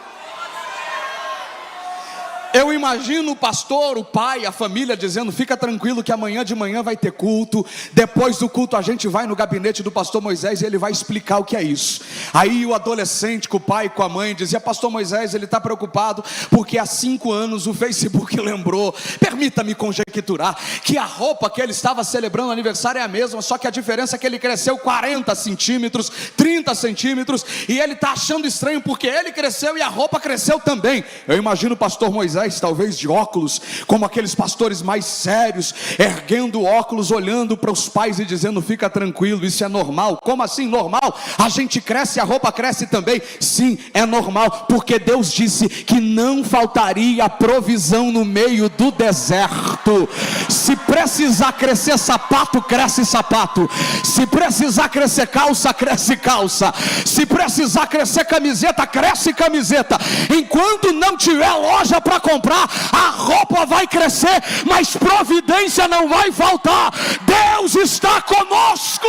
Eu imagino o pastor, o pai, a família dizendo: fica tranquilo que amanhã de manhã vai ter culto. Depois do culto a gente vai no gabinete do pastor Moisés e ele vai explicar o que é isso. Aí o adolescente com o pai e com a mãe dizia: pastor Moisés, ele está preocupado porque há 5 anos o Facebook lembrou. Permita-me conjecturar que a roupa que ele estava celebrando o aniversário é a mesma, só que a diferença é que ele cresceu 40 centímetros, 30 centímetros, e ele está achando estranho porque ele cresceu e a roupa cresceu também. Eu imagino o pastor Moisés talvez de óculos, como aqueles pastores mais sérios, erguendo óculos, olhando para os pais e dizendo: fica tranquilo, isso é normal. Como assim normal? A gente cresce, a roupa cresce também. Sim, é normal, porque Deus disse que não faltaria provisão no meio do deserto. Se precisar crescer sapato, cresce sapato. Se precisar crescer calça, cresce calça. Se precisar crescer camiseta, cresce camiseta. Enquanto não tiver loja para comprar, a roupa vai crescer, mas providência não vai faltar. Deus está conosco.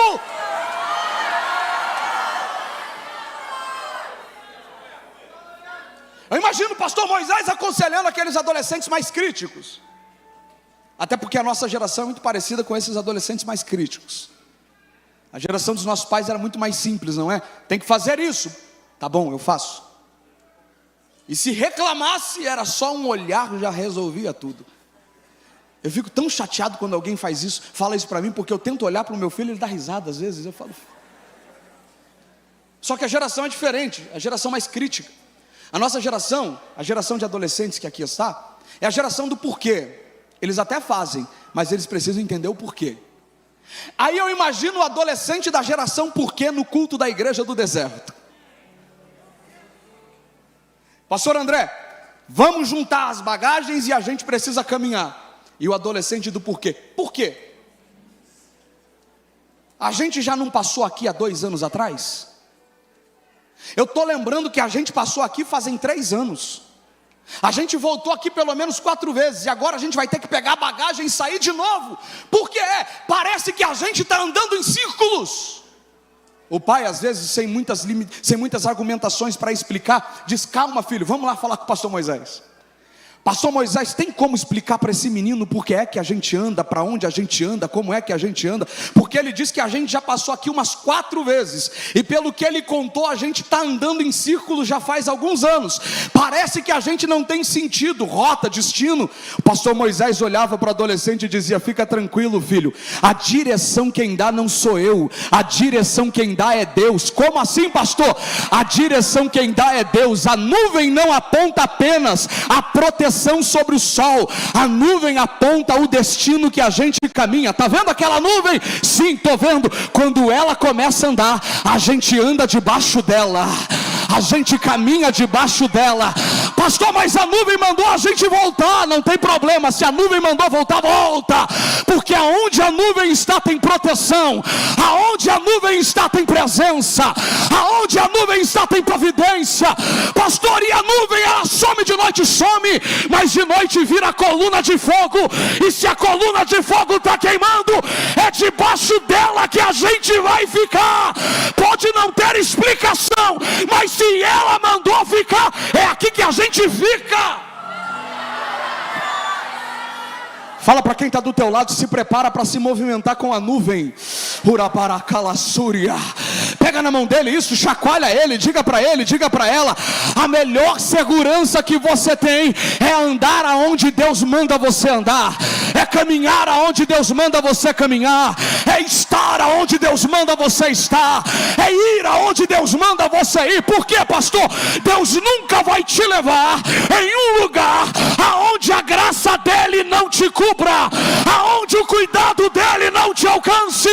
Eu imagino o pastor Moisés aconselhando aqueles adolescentes mais críticos, até porque a nossa geração é muito parecida com esses adolescentes mais críticos. A geração dos nossos pais era muito mais simples, não é? Tem que fazer isso. Tá bom, eu faço. E se reclamasse, era só um olhar, já resolvia tudo. Eu fico tão chateado quando alguém faz isso, fala isso para mim, porque eu tento olhar para o meu filho e ele dá risada às vezes. Eu falo... Só que a geração é diferente, a geração mais crítica. A nossa geração, a geração de adolescentes que aqui está, é a geração do porquê. Eles até fazem, mas eles precisam entender o porquê. Aí eu imagino o adolescente da geração porquê no culto da igreja do deserto. Pastor André, vamos juntar as bagagens e a gente precisa caminhar. E o adolescente do porquê. Por quê? A gente já não passou aqui há 2 anos atrás? Eu estou lembrando que a gente passou aqui fazem 3 anos. A gente voltou aqui pelo menos 4 vezes, e agora a gente vai ter que pegar a bagagem e sair de novo. Porque parece que a gente está andando em círculos. O pai, às vezes, sem muitas argumentações para explicar, diz: calma, filho, vamos lá falar com o pastor Moisés. Pastor Moisés, tem como explicar para esse menino por que é que a gente anda, para onde a gente anda, como é que a gente anda? Porque ele diz que a gente já passou aqui umas 4 vezes, e pelo que ele contou, a gente está andando em círculo já faz alguns anos. Parece que a gente não tem sentido, rota, destino. O pastor Moisés olhava para o adolescente e dizia: fica tranquilo, filho, a direção quem dá não sou eu, a direção quem dá é Deus. Como assim, pastor? A direção quem dá é Deus. A nuvem não aponta apenas a proteção sobre o sol, a nuvem aponta o destino que a gente caminha. Está vendo aquela nuvem? Sim, estou vendo. Quando ela começa a andar, a gente anda debaixo dela, a gente caminha debaixo dela. Pastor, mas a nuvem mandou a gente voltar. Não tem problema, se a nuvem mandou voltar, volta, porque aonde a nuvem está tem proteção, aonde a nuvem está tem presença, aonde a nuvem está tem providência. Pastor, e a nuvem, ela some de noite, some, mas de noite vira a coluna de fogo. E se a coluna de fogo está queimando, é debaixo dela que a gente vai ficar. Pode não ter explicação, mas se ela mandou ficar, é aqui que a gente fica. Fala para quem está do teu lado: se prepara para se movimentar com a nuvem. Pega na mão dele isso, chacoalha ele, diga para ela: a melhor segurança que você tem é andar aonde Deus manda você andar, é caminhar aonde Deus manda você caminhar, é estar aonde Deus manda você estar, é ir aonde Deus manda você ir. Por quê, pastor? Deus nunca vai te levar em um lugar aonde a graça dele não te cubra, aonde o cuidado dele não te alcance,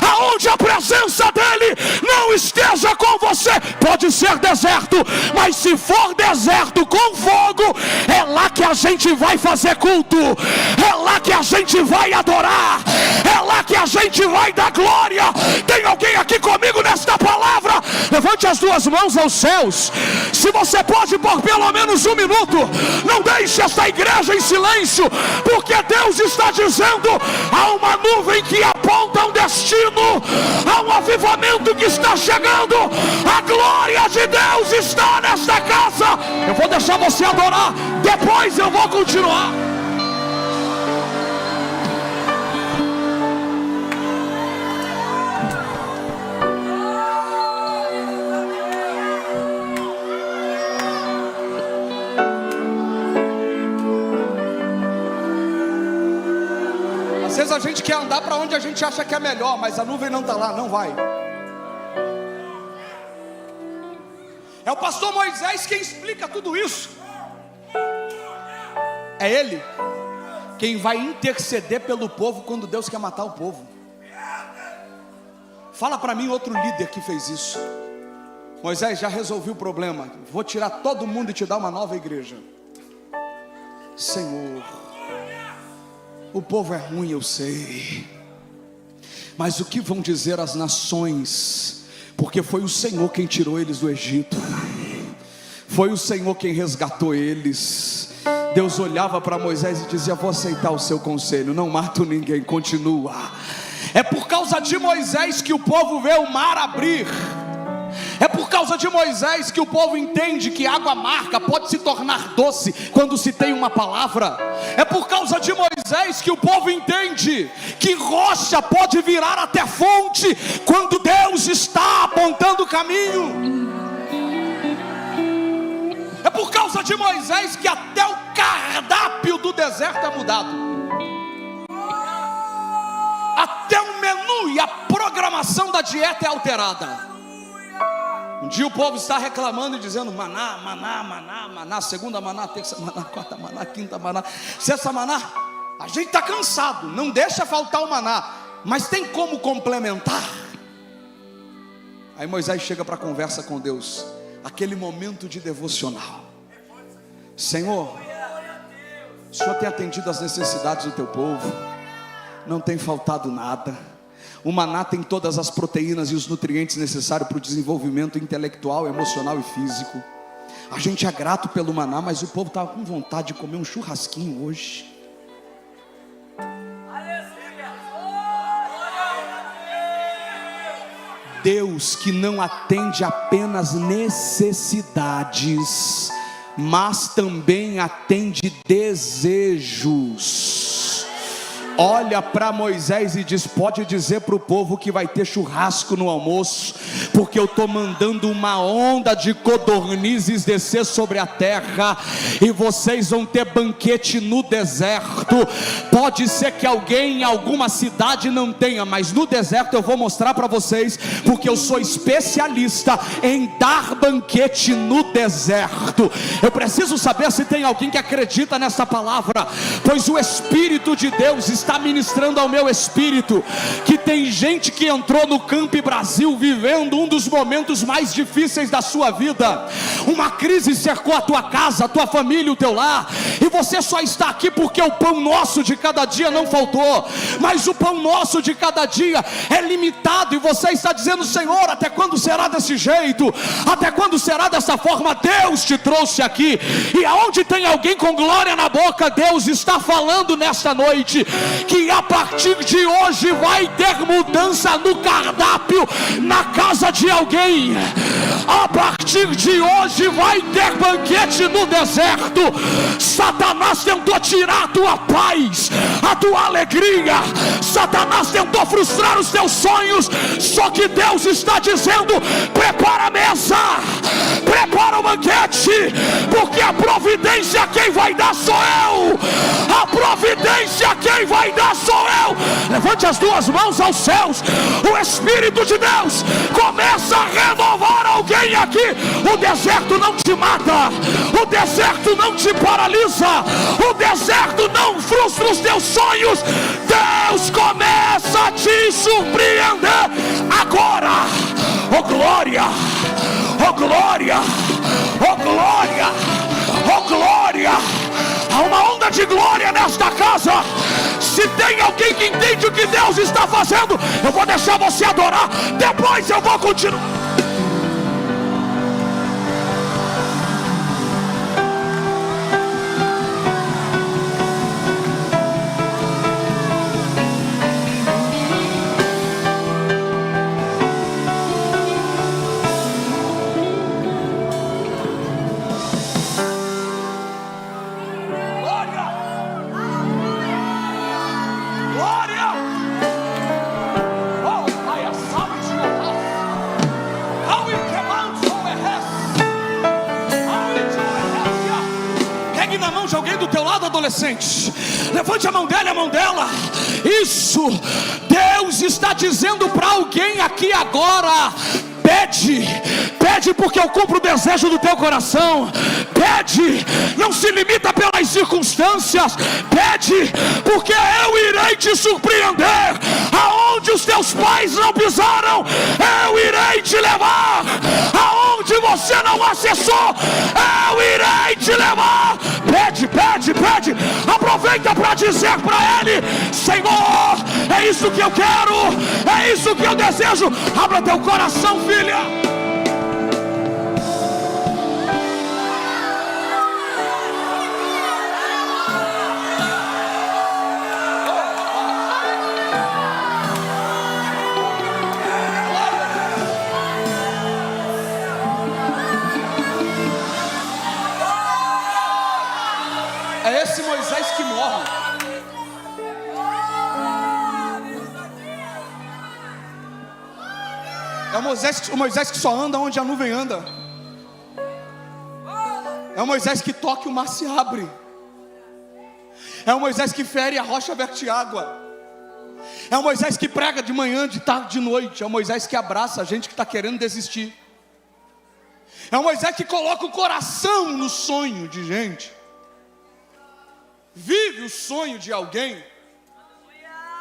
aonde a presença dele não esteja com você. Pode ser deserto, mas se for deserto com fogo, é lá que a gente vai fazer culto, é lá que a gente vai adorar, é lá que a gente vai dar glória. Tem alguém aqui comigo nesta palavra? Levante as 2 mãos aos céus. Se você pode por pelo menos 1 minuto, não deixe esta igreja em silêncio, porque Deus está dizendo: há uma nuvem que aponta um destino, há um avivamento que está chegando, a glória de Deus está nesta casa. Eu vou deixar você adorar, depois eu vou continuar. Às vezes a gente quer andar para onde a gente acha que é melhor, mas a nuvem não está lá, não vai. É o pastor Moisés quem explica tudo isso. É ele quem vai interceder pelo povo quando Deus quer matar o povo. Fala para mim outro líder que fez isso. Moisés, já resolvi o problema, vou tirar todo mundo e te dar uma nova igreja. Senhor, o povo é ruim, eu sei, mas o que vão dizer as nações? Porque foi o Senhor quem tirou eles do Egito, foi o Senhor quem resgatou eles. Deus olhava para Moisés e dizia: vou aceitar o seu conselho, não mato ninguém, continua. É por causa de Moisés que o povo vê o mar abrir. É por causa de Moisés que o povo entende que água amarga pode se tornar doce quando se tem uma palavra. É por causa de Moisés que o povo entende que rocha pode virar até fonte quando Deus está apontando o caminho. É por causa de Moisés que até o cardápio do deserto é mudado, até o menu e a programação da dieta é alterada. Um dia o povo está reclamando e dizendo: maná, maná, maná, maná, segunda maná, terça maná, quarta maná, quinta maná, sexta maná. A gente está cansado, não deixa faltar o maná, mas tem como complementar? Aí Moisés chega para a conversa com Deus, aquele momento de devocional. Senhor, o Senhor tem atendido as necessidades do teu povo, não tem faltado nada. O maná tem todas as proteínas e os nutrientes necessários para o desenvolvimento intelectual, emocional e físico. A gente é grato pelo maná, mas o povo estava com vontade de comer um churrasquinho hoje. Deus que não atende apenas necessidades, mas também atende desejos. Olha para Moisés e diz: pode dizer para o povo que vai ter churrasco no almoço, porque eu estou mandando uma onda de codornizes descer sobre a terra, e vocês vão ter banquete no deserto. Pode ser que alguém em alguma cidade não tenha, mas no deserto eu vou mostrar para vocês, porque eu sou especialista em dar banquete no deserto. Eu preciso saber se tem alguém que acredita nessa palavra, pois o Espírito de Deus está ministrando ao meu espírito que tem gente que entrou no Camp Brasil vivendo um dos momentos mais difíceis da sua vida. Uma crise cercou a tua casa, a tua família, o teu lar, e você só está aqui porque o pão nosso de cada dia não faltou, mas o pão nosso de cada dia é limitado, e você está dizendo: Senhor, até quando será desse jeito? Até quando será dessa forma? Deus te trouxe aqui, e aonde tem alguém com glória na boca, Deus está falando nesta noite que a partir de hoje vai ter mudança no cardápio na casa de alguém. A partir de hoje vai ter banquete no deserto. Satanás tentou tirar a tua paz, a tua alegria, Satanás tentou frustrar os teus sonhos, só que Deus está dizendo: prepara a mesa, prepara o banquete, porque a providência quem vai dar sou eu. A providência quem vai dar sou eu. Levante as duas mãos aos céus. O Espírito de Deus começa a renovar alguém aqui. O deserto não te mata, o deserto não te paralisa, o deserto não frustra os teus sonhos. Deus começa a te surpreender agora. Oh glória, oh glória, oh glória, oh glória. Há uma onda de glória nesta casa. Se tem alguém que entende o que Deus está fazendo, eu vou deixar você adorar, depois eu vou continuar. Adolescente, levante a mão dela e a mão dela. Isso, Deus está dizendo para alguém aqui agora: pede, pede porque eu cumpro o desejo do teu coração. Pede, não se limita pelas circunstâncias. Pede, porque eu irei te surpreender. Aonde os teus pais não pisaram, eu irei te levar. Aonde você não acessou, eu irei te levar. Pede, pede, pede. Aproveita para dizer para Ele: Senhor, é isso que eu quero, é isso que eu desejo. Abra teu coração, filha. É esse Moisés que morre. É o Moisés que só anda onde a nuvem anda. É o Moisés que toca e o mar se abre. É o Moisés que fere e a rocha verte água. É o Moisés que prega de manhã, de tarde, de noite. É o Moisés que abraça a gente que está querendo desistir. É o Moisés que coloca o coração no sonho de gente. Vive o sonho de alguém,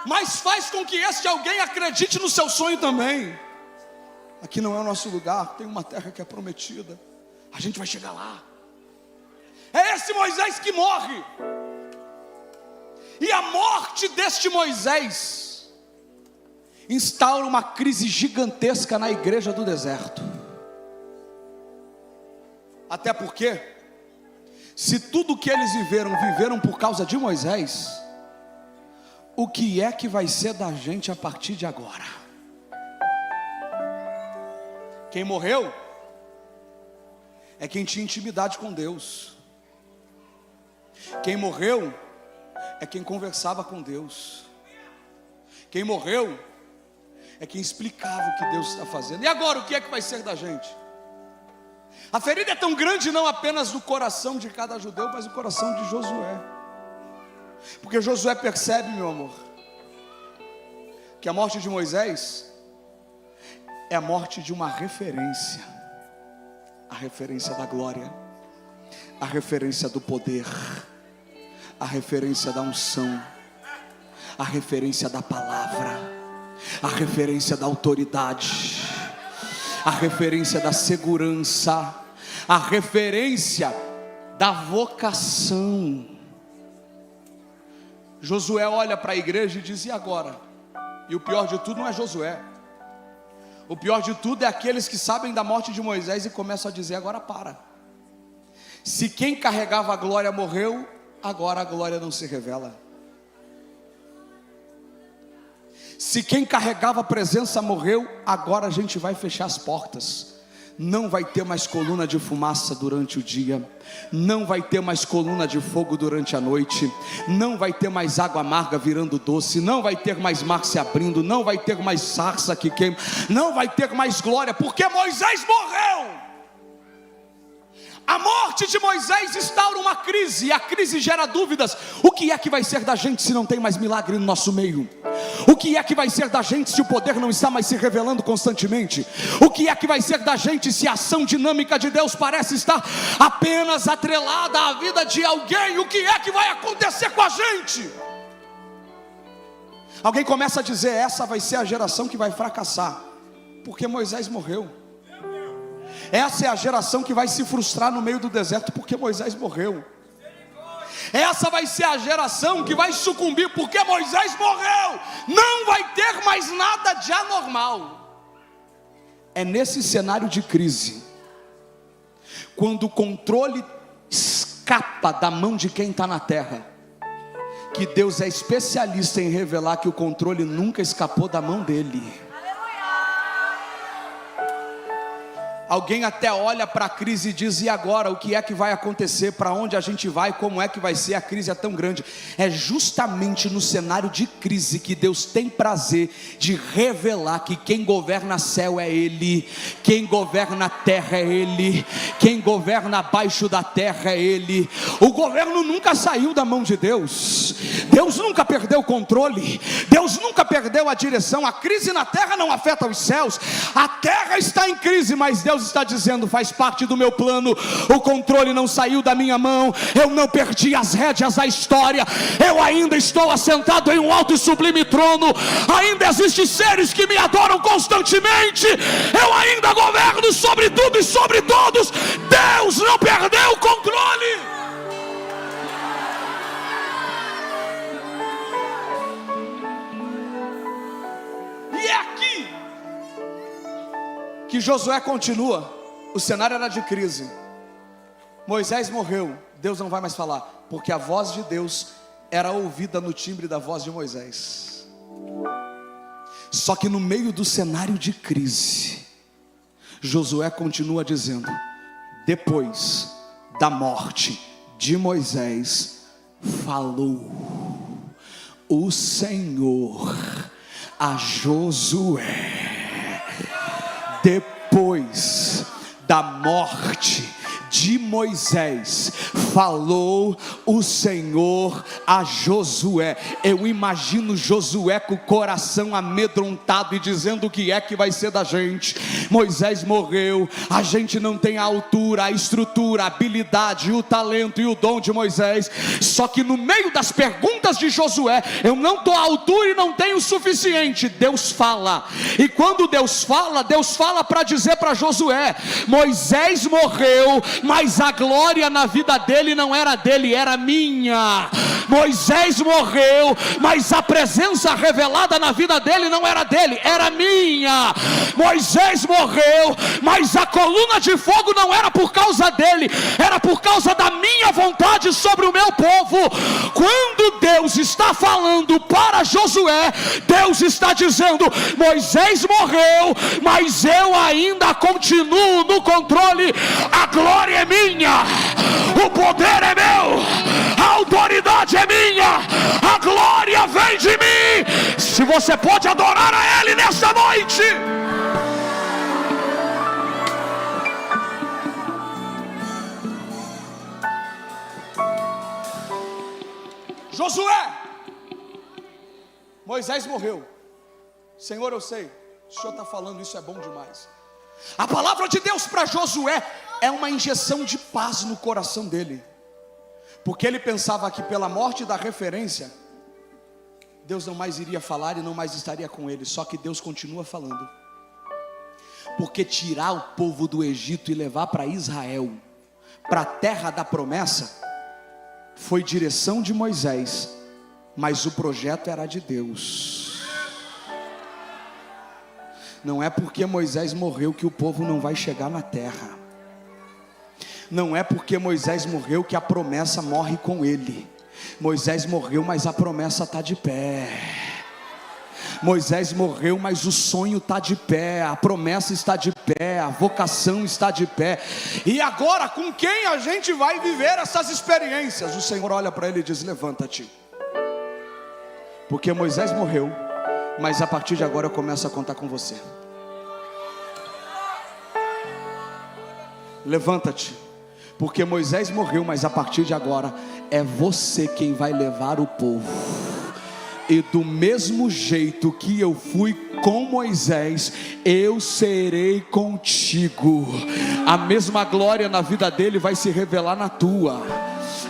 mas faz com que este alguém acredite no seu sonho também. Aqui não é o nosso lugar, tem uma terra que é prometida, a gente vai chegar lá. É esse Moisés que morre. E a morte deste Moisés instaura uma crise gigantesca na igreja do deserto. Até porque, se tudo que eles viveram por causa de Moisés, o que é que vai ser da gente a partir de agora? Quem morreu é quem tinha intimidade com Deus. Quem morreu é quem conversava com Deus. Quem morreu é quem explicava o que Deus está fazendo. E agora, o que é que vai ser da gente? A ferida é tão grande não apenas no coração de cada judeu, mas no coração de Josué. Porque Josué percebe, meu amor, que a morte de Moisés é a morte de uma referência. A referência da glória, a referência do poder, a referência da unção, a referência da palavra, a referência da autoridade, a referência da segurança, a referência da vocação. Josué olha para a igreja e diz: e agora? E o pior de tudo não é Josué. O pior de tudo é aqueles que sabem da morte de Moisés e começam a dizer: agora para. Se quem carregava a glória morreu, agora a glória não se revela. Se quem carregava a presença morreu, agora a gente vai fechar as portas. Não vai ter mais coluna de fumaça durante o dia, não vai ter mais coluna de fogo durante a noite, não vai ter mais água amarga virando doce, não vai ter mais mar se abrindo, não vai ter mais sarça que queima, não vai ter mais glória, porque Moisés morreu. A morte de Moisés instaura uma crise, e a crise gera dúvidas. O que é que vai ser da gente se não tem mais milagre no nosso meio? O que é que vai ser da gente se o poder não está mais se revelando constantemente? O que é que vai ser da gente se a ação dinâmica de Deus parece estar apenas atrelada à vida de alguém? O que é que vai acontecer com a gente? Alguém começa a dizer: essa vai ser a geração que vai fracassar, porque Moisés morreu. Essa é a geração que vai se frustrar no meio do deserto, porque Moisés morreu. Essa vai ser a geração que vai sucumbir, porque Moisés morreu. Não vai ter mais nada de anormal. É nesse cenário de crise, quando o controle escapa da mão de quem está na terra, que Deus é especialista em revelar que o controle nunca escapou da mão dele. Alguém até olha para a crise e diz: e agora? O que é que vai acontecer? Para onde a gente vai? Como é que vai ser? A crise é tão grande. É justamente no cenário de crise que Deus tem prazer de revelar que quem governa céu é Ele, quem governa a terra é Ele, quem governa abaixo da terra é Ele. O governo nunca saiu da mão de Deus. Deus nunca perdeu o controle, Deus nunca perdeu a direção. A crise na terra não afeta os céus. A terra está em crise, mas Deus está dizendo: faz parte do meu plano. O controle não saiu da minha mão. Eu não perdi as rédeas da história. Eu ainda estou assentado em um alto e sublime trono. Ainda existem seres que me adoram constantemente. Eu ainda governo sobre tudo e sobre todos. Deus não perdeu o controle. E é aqui que Josué continua. O cenário era de crise. Moisés morreu, Deus não vai mais falar, porque a voz de Deus era ouvida no timbre da voz de Moisés. Só que no meio do cenário de crise, Josué continua dizendo: depois da morte de Moisés, falou o Senhor a Josué. Depois da morte de Moisés, falou o Senhor a Josué. Eu imagino Josué com o coração amedrontado e dizendo: o que é que vai ser da gente? Moisés morreu, a gente não tem a altura, a estrutura, a habilidade, o talento e o dom de Moisés. Só que no meio das perguntas de Josué, eu não estou à altura e não tenho o suficiente. Deus fala, e quando Deus fala para dizer para Josué: Moisés morreu, mas a glória na vida dele não era dele, era minha. Moisés morreu, mas a presença revelada na vida dele não era dele, era minha. Moisés morreu, mas a coluna de fogo não era por causa dele, era por causa da minha vontade sobre o meu povo. Quando Deus está falando para Josué, Deus está dizendo: Moisés morreu, mas eu ainda continuo no controle. A glória é minha, o poder é meu, a autoridade é minha, a glória vem de mim. Se você pode adorar a Ele nesta noite. Josué, Moisés morreu. Senhor, eu sei, o Senhor está falando, isso é bom demais. A palavra de Deus para Josué é uma injeção de paz no coração dele, porque ele pensava que pela morte da referência, Deus não mais iria falar e não mais estaria com ele. Só que Deus continua falando, porque tirar o povo do Egito e levar para Israel, para a terra da promessa, foi direção de Moisés, mas o projeto era de Deus. Não é porque Moisés morreu que o povo não vai chegar na terra. Não é porque Moisés morreu que a promessa morre com ele. Moisés morreu, mas a promessa está de pé. Moisés morreu, mas o sonho está de pé, a promessa está de pé, a vocação está de pé. E agora, com quem a gente vai viver essas experiências? O Senhor olha para ele e diz: levanta-te, porque Moisés morreu, mas a partir de agora eu começo a contar com você. Levanta-te, porque Moisés morreu, mas a partir de agora é você quem vai levar o povo. E do mesmo jeito que eu fui com Moisés, eu serei contigo. A mesma glória na vida dele vai se revelar na tua.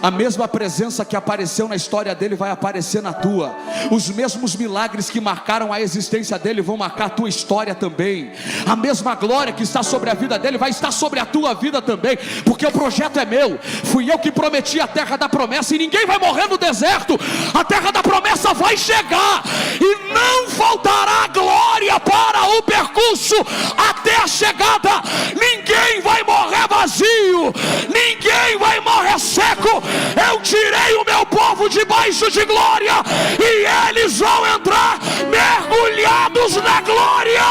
A mesma presença que apareceu na história dele vai aparecer na tua. Os mesmos milagres que marcaram a existência dele vão marcar a tua história também. A mesma glória que está sobre a vida dele vai estar sobre a tua vida também, porque o projeto é meu. Fui eu que prometi a terra da promessa, e ninguém vai morrer no deserto. A terra da promessa vai chegar, e não faltará glória para o percurso até a chegada. Ninguém vai morrer vazio, ninguém vai morrer seco. Eu tirei o meu povo debaixo de glória, e eles vão entrar mergulhados na glória.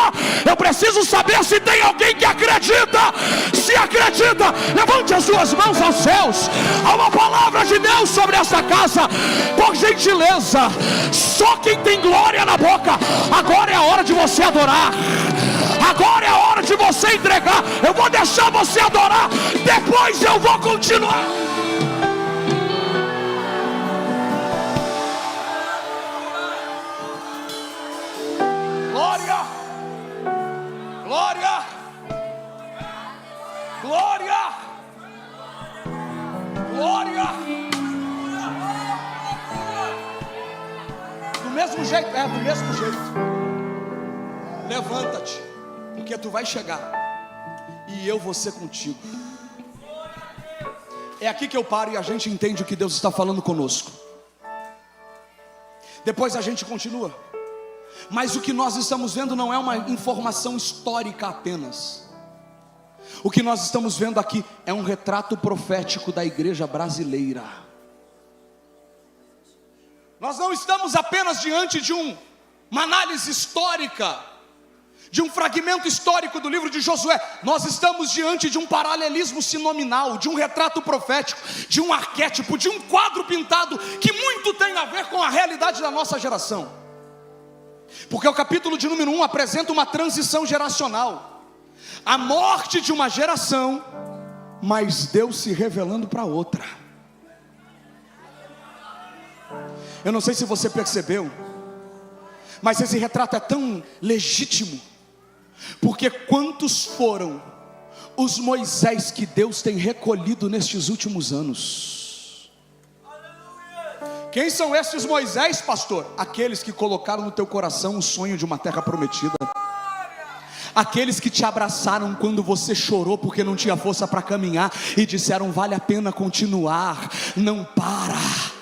Eu preciso saber se tem alguém que acredita. Se acredita, levante as suas mãos aos céus. Há uma palavra de Deus sobre essa casa, por gentileza. Só quem tem glória na boca. Agora é a hora de você adorar. Agora é a hora de você entregar. Eu vou deixar você adorar, depois eu vou continuar. Glória, glória, glória, glória. Do mesmo jeito, do mesmo jeito. Levanta-te, porque tu vai chegar, e eu vou ser contigo. É aqui que eu paro e a gente entende o que Deus está falando conosco. Depois a gente continua. Mas o que nós estamos vendo não é uma informação histórica apenas. O que nós estamos vendo aqui é um retrato profético da igreja brasileira. Nós não estamos apenas diante de uma análise histórica, de um fragmento histórico do livro de Josué. Nós estamos diante de um paralelismo sinominal, de um retrato profético, de um arquétipo, de um quadro pintado que muito tem a ver com a realidade da nossa geração. Porque o capítulo de número 1 apresenta uma transição geracional, a morte de uma geração, mas Deus se revelando para outra. Eu não sei se você percebeu, mas esse retrato é tão legítimo, porque quantos foram os Moisés que Deus tem recolhido nestes últimos anos? Quem são esses Moisés, pastor? Aqueles que colocaram no teu coração o sonho de uma terra prometida. aqueles que te abraçaram quando você chorou porque não tinha força para caminhar e disseram: vale a pena continuar, não para.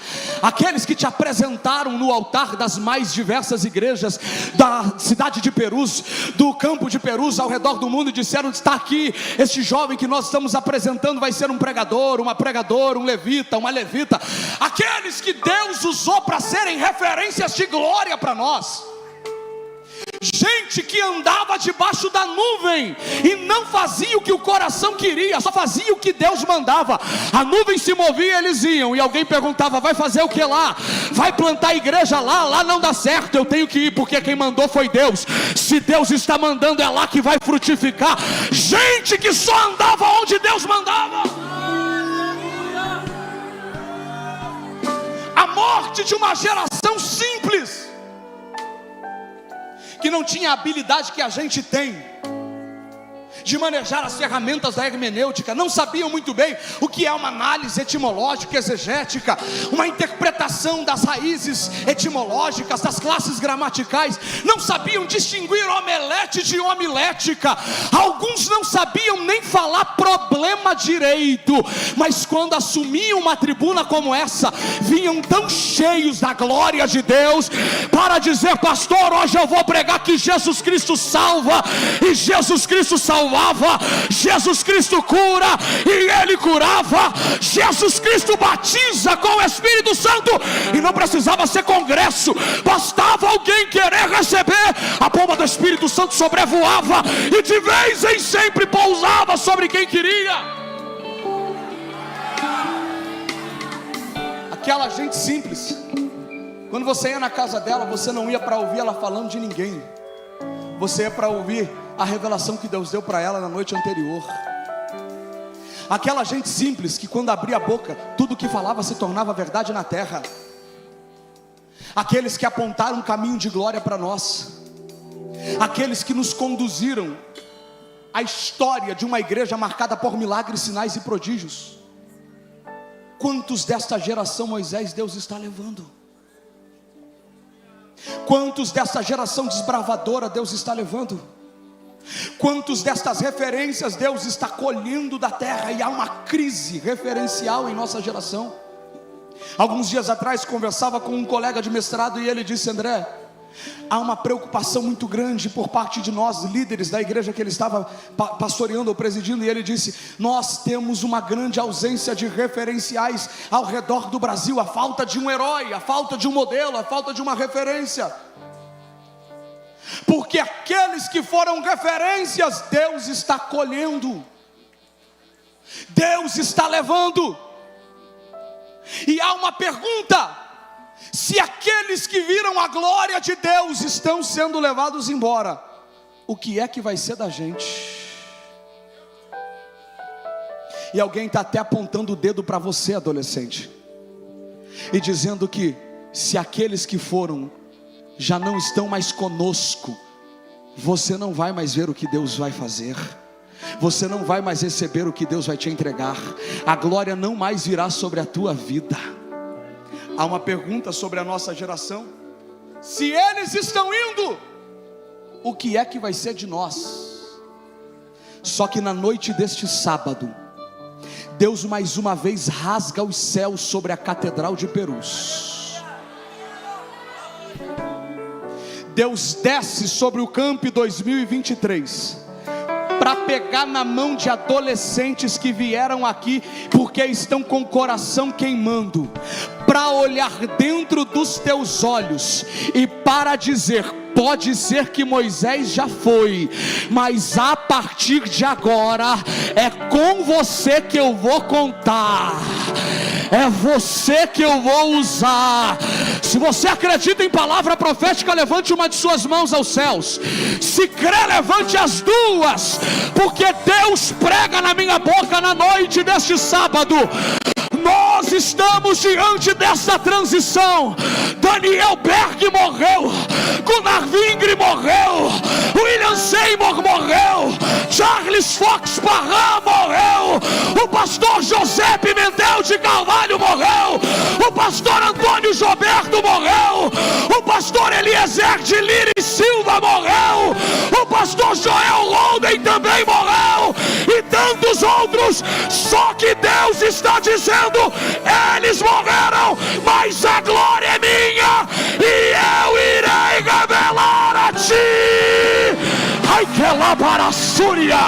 Aqueles que te apresentaram no altar das mais diversas igrejas da cidade de Perus, do campo de Perus, ao redor do mundo, e disseram: está aqui, este jovem que nós estamos apresentando vai ser um pregador, uma pregadora, um levita, uma levita. Aqueles que Deus usou para serem referências de glória para nós. Gente que andava debaixo da nuvem e não fazia o que o coração queria, só fazia o que Deus mandava. A nuvem se movia, eles iam, e alguém perguntava: vai fazer o que lá? Vai plantar a igreja lá? Lá não dá certo, eu tenho que ir, porque quem mandou foi Deus. Se Deus está mandando, é lá que vai frutificar. Gente que só andava onde Deus mandava. A morte de uma geração simples, que não tinha a habilidade que a gente tem de manejar as ferramentas da hermenêutica, não sabiam muito bem o que é uma análise etimológica, exegética, uma interpretação das raízes etimológicas, das classes gramaticais, não sabiam distinguir omelete de homilética, alguns não sabiam nem falar problema direito, mas quando assumiam uma tribuna como essa, vinham tão cheios da glória de Deus, para dizer: pastor, hoje eu vou pregar que Jesus Cristo salva, e Jesus Cristo salvava, Jesus Cristo cura, e Ele curava, Jesus Cristo batiza com o Espírito Santo, e não precisava ser congresso, bastava alguém querer receber, a pomba do Espírito Santo sobrevoava, e de vez em sempre pousava sobre quem queria. Aquela gente simples, quando você ia na casa dela, você não ia para ouvir ela falando de ninguém, você ia para ouvir a revelação que Deus deu para ela na noite anterior. Aquela gente simples que quando abria a boca, tudo que falava se tornava verdade na terra. Aqueles que apontaram um caminho de glória para nós. Aqueles que nos conduziram à história de uma igreja marcada por milagres, sinais e prodígios. Quantos desta geração, Moisés, Deus está levando? Quantos desta geração desbravadora Deus está levando? Quantos destas referências Deus está colhendo da terra? E há uma crise referencial em nossa geração. Alguns dias atrás conversava com um colega de mestrado e ele disse: André, há uma preocupação muito grande por parte de nós, líderes da igreja que ele estava pastoreando ou presidindo, e ele disse: nós temos uma grande ausência de referenciais ao redor do Brasil, a falta de um herói, a falta de um modelo, a falta de uma referência. Porque aqueles que foram referências, Deus está colhendo, Deus está levando. E há uma pergunta: se aqueles que viram a glória de Deus estão sendo levados embora, o que é que vai ser da gente? E alguém está até apontando o dedo para você, adolescente, e dizendo que se aqueles que foram já não estão mais conosco, você não vai mais ver o que Deus vai fazer, você não vai mais receber o que Deus vai te entregar, a glória não mais virá sobre a tua vida. Há uma pergunta sobre a nossa geração: se eles estão indo, o que é que vai ser de nós? Só que na noite deste sábado, Deus mais uma vez rasga os céus sobre a Catedral de Perus. Deus desce sobre o Camp 2023 para pegar na mão de adolescentes que vieram aqui porque estão com o coração queimando, para olhar dentro dos teus olhos e para dizer: pode ser que Moisés já foi, mas a partir de agora é com você que eu vou contar, é você que eu vou usar. Se você acredita em palavra profética, levante uma de suas mãos aos céus. Se crê, levante as duas, porque Deus prega na minha boca na noite deste sábado. Nós estamos diante dessa transição. Daniel Berg morreu, Gunnar Vingre morreu, William Seymour morreu, Charles Fox Parham morreu, o pastor José Pimentel de Carvalho morreu, o pastor Antônio Gilberto morreu, o pastor Eliezer de Lira e Silva morreu, o pastor Joel Holden também morreu, e tantos outros. Só que Deus está dizendo: eles morreram, mas a glória é minha, e eu irei revelar a ti. Ai que lá para a Súria,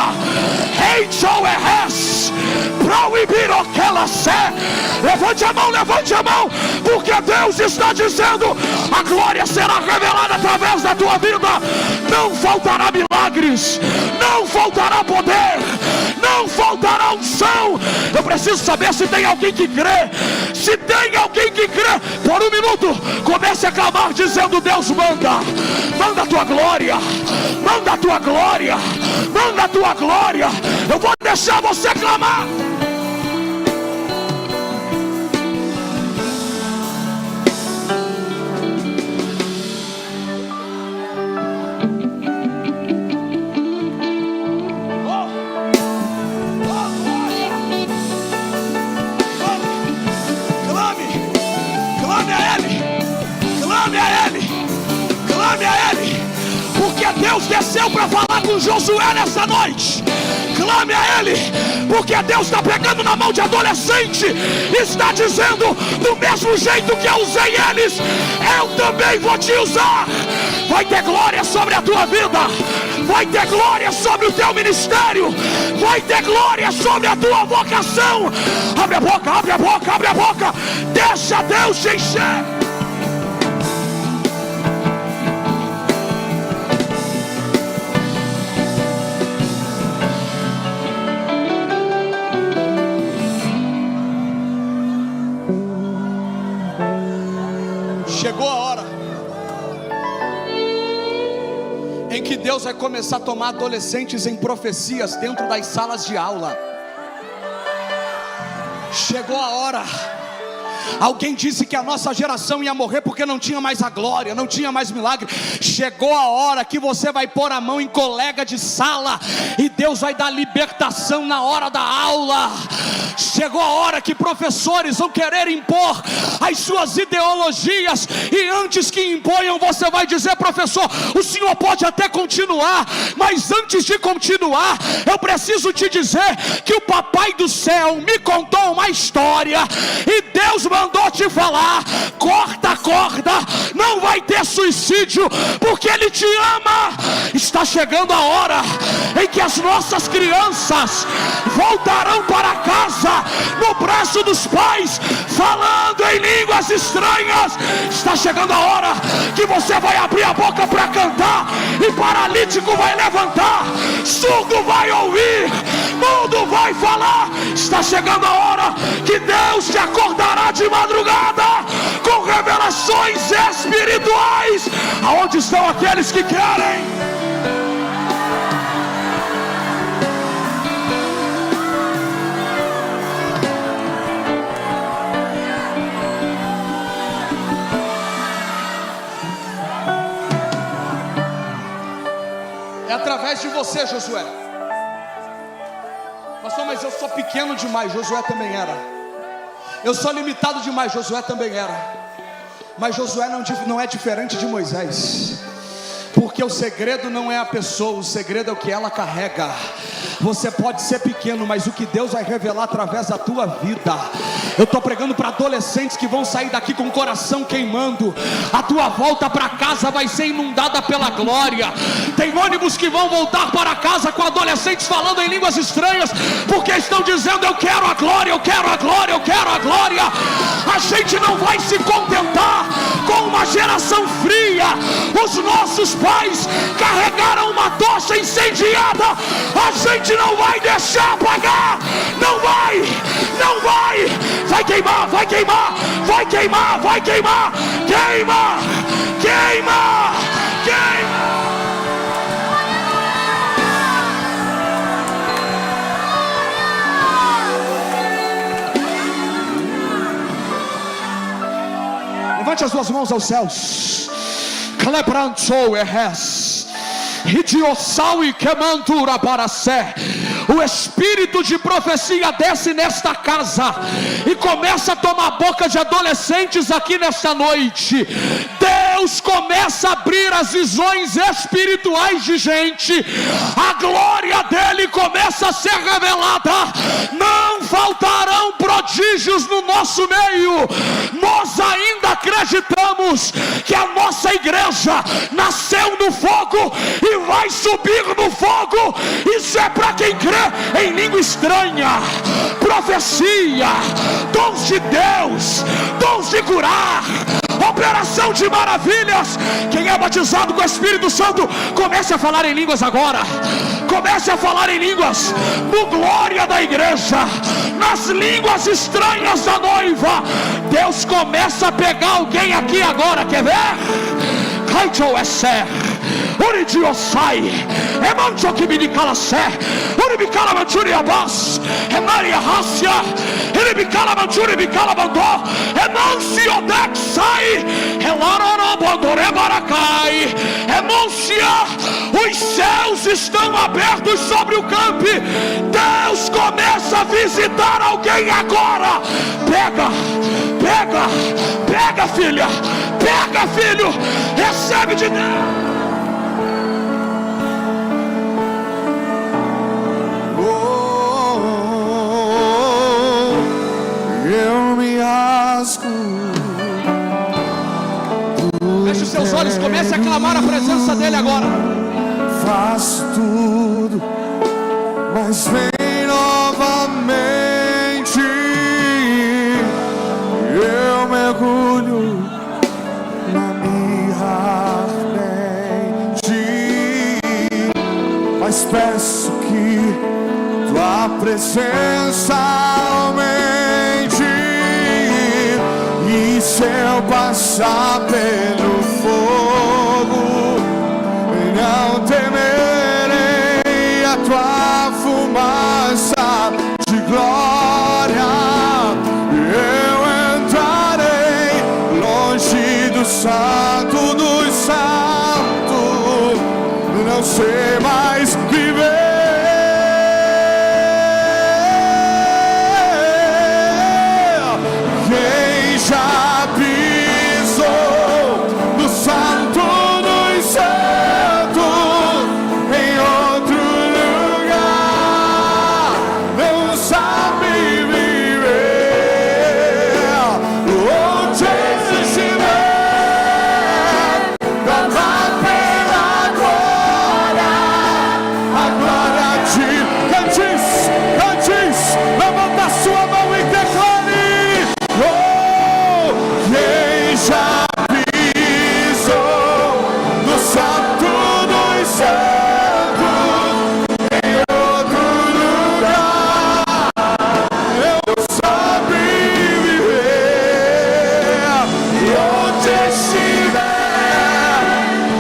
Heichou Erres, proibir aquela sé. Levante a mão, porque Deus está dizendo: a glória será revelada através da tua vida. Não faltará milagres, não faltará poder, não faltará unção. Eu preciso saber se tem alguém que crê. Se tem alguém que crê, por um minuto, comece a clamar dizendo: Deus, manda a tua glória, manda a tua glória, manda a tua glória. Eu vou deixar você clamar. Porque Deus desceu para falar com Josué nessa noite. Clame a Ele, porque Deus está pegando na mão de adolescente e está dizendo: do mesmo jeito que eu usei eles, eu também vou te usar. Vai ter glória sobre a tua vida, vai ter glória sobre o teu ministério, vai ter glória sobre a tua vocação. Abre a boca, abre a boca, abre a boca. Deixa Deus te encher. Chegou a hora em que Deus vai começar a tomar adolescentes em profecias dentro das salas de aula. Chegou a hora. Alguém disse que a nossa geração ia morrer porque não tinha mais a glória, não tinha mais milagre. Chegou a hora que você vai pôr a mão em colega de sala e Deus vai dar libertação na hora da aula. Chegou a hora que professores vão querer impor as suas ideologias, e antes que imponham, você vai dizer: professor, o senhor pode até continuar, mas antes de continuar, eu preciso te dizer que o papai do céu me contou uma história, e Deus mandou te falar: corta a corda, não vai ter suicídio, porque Ele te ama. Está chegando a hora em que as nossas crianças voltarão para casa no braço dos pais, falando em línguas estranhas. Está chegando a hora que você vai abrir a boca para cantar, e paralítico vai levantar, surdo vai ouvir, mudo vai falar. Está chegando a hora que Deus te acordará de madrugada com revelações espirituais. Aonde estão aqueles que querem? É através de você, Josué. Pastor, mas eu sou pequeno demais. Josué também era. Eu sou limitado demais. Josué também era. Mas Josué não é diferente de Moisés, porque o segredo não é a pessoa, o segredo é o que ela carrega. Você pode ser pequeno, mas o que Deus vai revelar através da tua vida. Eu estou pregando para adolescentes que vão sair daqui com o coração queimando. A tua volta para casa vai ser inundada pela glória. Tem ônibus que vão voltar para casa com adolescentes falando em línguas estranhas, porque estão dizendo: eu quero a glória, eu quero a glória, eu quero a glória. A gente não vai se contentar com uma geração fria. Os nossos pais carregaram uma tocha incendiada. A gente não vai deixar apagar. Não vai, não vai. Vai queimar, vai queimar, vai queimar, vai queimar. Queima, queima, queima. Levante as duas mãos aos céus. Clebrançou erres. O espírito de profecia desce nesta casa e começa a tomar boca de adolescentes aqui nesta noite. Deus Deus começa a abrir as visões espirituais de gente, a glória dele começa a ser revelada. Não faltarão prodígios no nosso meio. Nós ainda acreditamos que a nossa igreja nasceu no fogo e vai subir no fogo. Isso é para quem crê em língua estranha, profecia, dons de Deus, dons de curar, operação de maravilhas. Quem é batizado com o Espírito Santo, comece a falar em línguas agora. Comece a falar em línguas no glória da igreja, nas línguas estranhas da noiva. Deus começa a pegar alguém aqui agora, quer ver? Kaito Esser Uridiosai Emancho Kibicala Sé Uribicala Manturi Abbas Emaria Rácia Uribicala Manturi Bicala Bandó Emancio Dexai Elaroro Bondore Baracai Emancia. Os céus estão abertos sobre o campo. Deus começa a visitar alguém agora. Pega, pega, pega, filha, pega, filho, recebe de Deus. Eu me rasgo. Feche os seus olhos, comece a clamar a presença dele agora. Faço tudo, mas vem novamente. Eu mergulho na mirra ardente, mas peço que tua presença aumente. E se eu passar pelo fogo, não temerei a tua fumaça de glória. Eu entrarei longe do santo dos santos, não sei mais viver. Quem já pisou no santo dos santos, em outro lugar, não sabe viver. Onde estiver, clamar pela glória, a glória de Cantis, Cantis, levanta sua mão e declare. Oh, quem já pisou no santo dos santos, em outro lugar, não sabe viver. E onde estiver,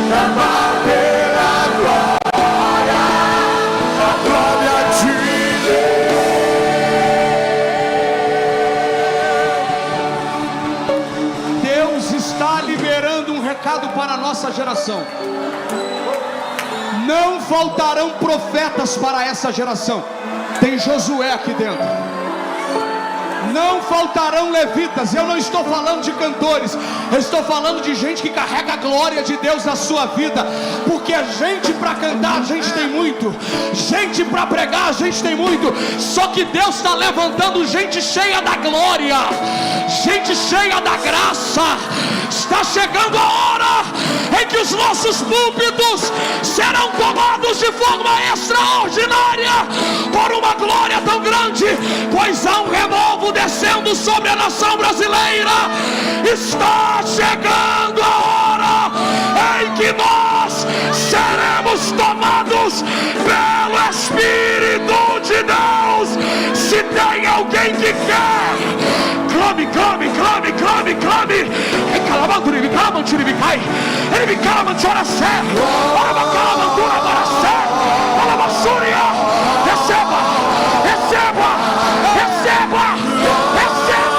clamar pela glória, a glória de Deus está liberando um recado para a nossa geração. Não faltarão profetas para essa geração. Tem Josué aqui dentro. Não faltarão levitas. Eu não estou falando de cantores, eu estou falando de gente que carrega a glória de Deus na sua vida. Porque gente para cantar a gente tem muito, gente para pregar a gente tem muito, só que Deus está levantando gente cheia da glória, gente cheia da graça. Está chegando a hora em que os nossos púlpitos serão tomados de forma extraordinária por uma glória tão grande, pois há um renovo descendo sobre a nação brasileira. Está chegando a hora em que nós seremos tomados pelo Espírito de Deus. Se tem alguém que quer, clame, clame, clame, clame, clame. Recalamantura, me calamantura, me cai. Ele me calamantura, sé. Ora, calamantura, para sé. Calamassúria. Receba, receba, receba, receba.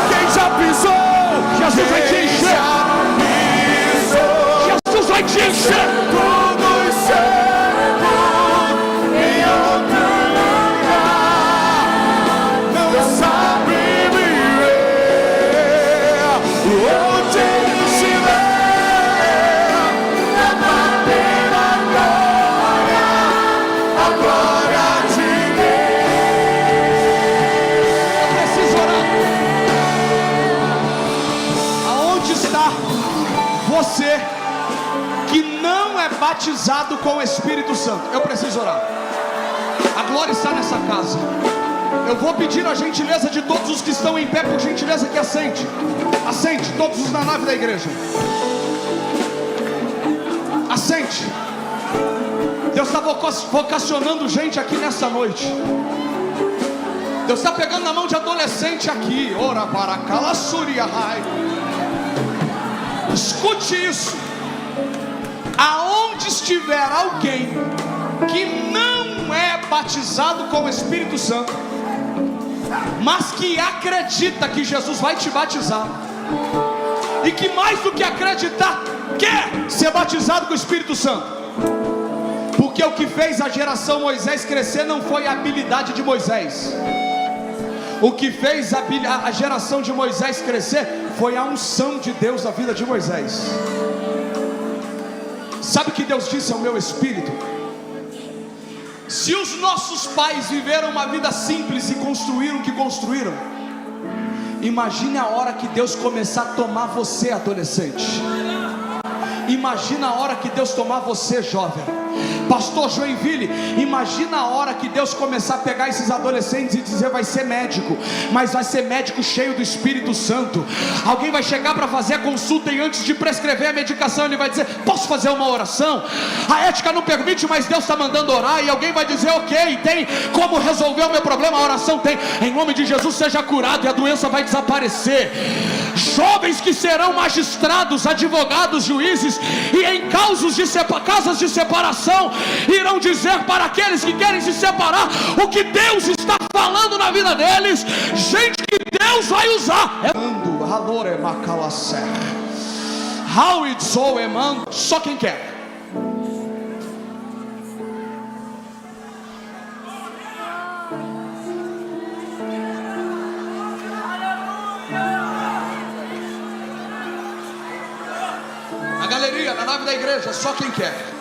quem já pisou é batizado com o Espírito Santo. Eu preciso orar. A glória está nessa casa. Eu vou pedir a gentileza de todos os que estão em pé, por gentileza, que assente. Assente, todos os na nave da igreja. Assente. Deus está vocacionando gente aqui nessa noite. Deus está pegando na mão de adolescente aqui. Ora para Calassúria Rai. Escute isso. Aonde estiver alguém que não é batizado com o Espírito Santo, mas que acredita que Jesus vai te batizar, e que mais do que acreditar, quer ser batizado com o Espírito Santo, porque o que fez a geração Moisés crescer não foi a habilidade de Moisés. O que fez a geração de Moisés crescer foi a unção de Deus na vida de Moisés. Sabe o que Deus disse ao meu espírito? Se os nossos pais viveram uma vida simples e construíram o que construíram, imagine a hora que Deus começar a tomar você, adolescente. Imagina a hora que Deus tomar você, jovem. Pastor Joinville, imagina a hora que Deus começar a pegar esses adolescentes e dizer: vai ser médico, mas vai ser médico cheio do Espírito Santo. Alguém vai chegar para fazer a consulta e antes de prescrever a medicação ele vai dizer: posso fazer uma oração? A ética não permite, mas Deus está mandando orar. E alguém vai dizer: ok, tem como resolver o meu problema? A oração tem. Em nome de Jesus seja curado e a doença vai desaparecer. Jovens que serão magistrados, advogados, juízes, e em casas de separação irão dizer para aqueles que querem se separar o que Deus está falando na vida deles. Gente que Deus vai usar. Só quem quer. Na galeria, na nave da igreja, só quem quer.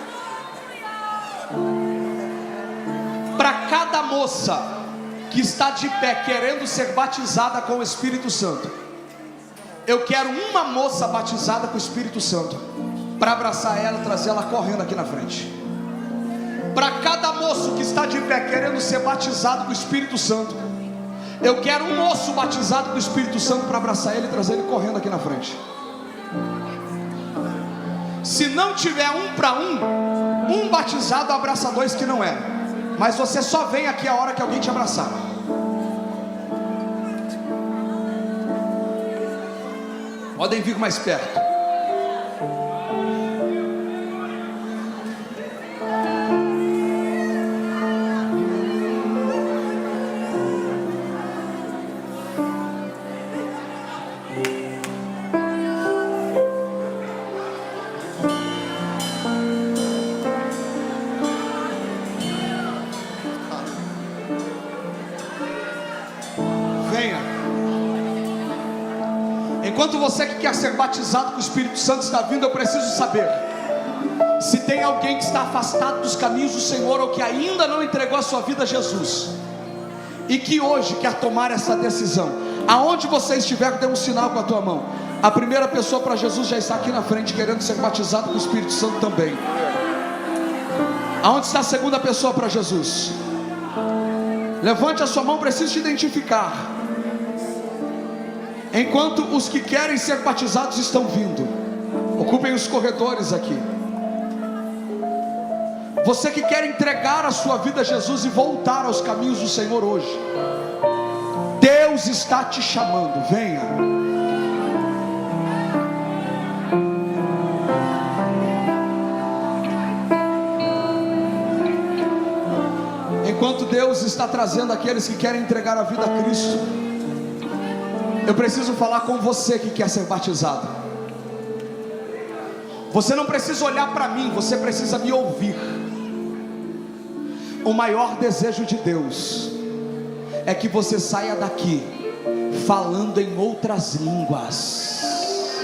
Para cada moça que está de pé querendo ser batizada com o Espírito Santo, eu quero uma moça batizada com o Espírito Santo para abraçar ela e trazer ela correndo aqui na frente. Para cada moço que está de pé querendo ser batizado com o Espírito Santo, eu quero um moço batizado com o Espírito Santo para abraçar ele e trazer ele correndo aqui na frente. Se não tiver um para um batizado abraça dois que não é. Mas você só vem aqui a hora que alguém te abraçar. Podem vir mais perto. Enquanto você que quer ser batizado com o Espírito Santo está vindo, eu preciso saber se tem alguém que está afastado dos caminhos do Senhor, ou que ainda não entregou a sua vida a Jesus, e que hoje quer tomar essa decisão. Aonde você estiver, dê um sinal com a tua mão. A primeira pessoa para Jesus já está aqui na frente, querendo ser batizado com o Espírito Santo também. Aonde está a segunda pessoa para Jesus? Levante a sua mão, preciso te identificar. Enquanto os que querem ser batizados estão vindo, ocupem os corredores aqui. Você que quer entregar a sua vida a Jesus e voltar aos caminhos do Senhor hoje, Deus está te chamando, venha. Enquanto Deus está trazendo aqueles que querem entregar a vida a Cristo, eu preciso falar com você que quer ser batizado. Você não precisa olhar para mim, você precisa me ouvir. O maior desejo de Deus é que você saia daqui falando em outras línguas.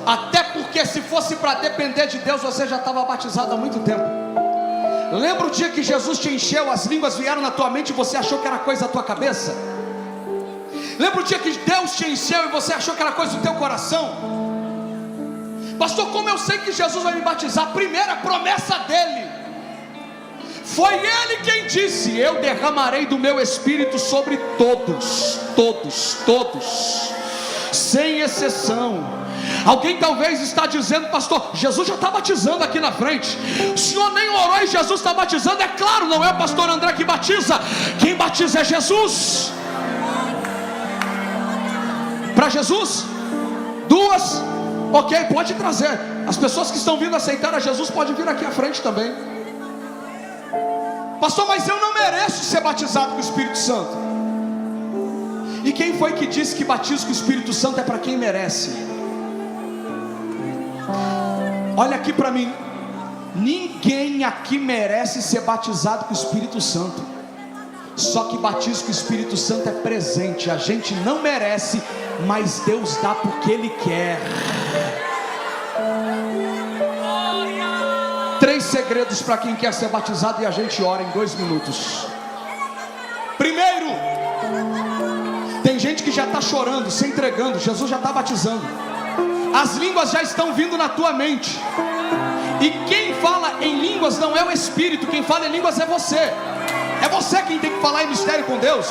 Até porque se fosse para depender de Deus, você já estava batizado há muito tempo. Lembra o dia que Jesus te encheu, as línguas vieram na tua mente e você achou que era coisa da tua cabeça? Lembra o dia que Deus te encheu e você achou que era coisa do teu coração? Pastor, como eu sei que Jesus vai me batizar? Primeira promessa dele. Foi ele quem disse: eu derramarei do meu espírito sobre todos, sem exceção. Alguém talvez está dizendo: pastor, Jesus já está batizando aqui na frente, o senhor nem orou e Jesus está batizando. É claro, não é o pastor André que batiza, quem batiza é Jesus. Para Jesus, duas, ok, pode trazer. As pessoas que estão vindo aceitar a Jesus podem vir aqui à frente também. Pastor, mas eu não mereço ser batizado com o Espírito Santo. E quem foi que disse que batismo com o Espírito Santo é para quem merece? Olha aqui para mim, ninguém aqui merece ser batizado com o Espírito Santo. Só que batismo com o Espírito Santo é presente. A gente não merece, mas Deus dá porque Ele quer. 3 segredos para quem quer ser batizado, e a gente ora em 2 minutos. Primeiro, tem gente que já está chorando, se entregando. Jesus já está batizando. As línguas já estão vindo na tua mente. E quem fala em línguas não é o Espírito, quem fala em línguas é você. É você quem tem que falar em mistério com Deus.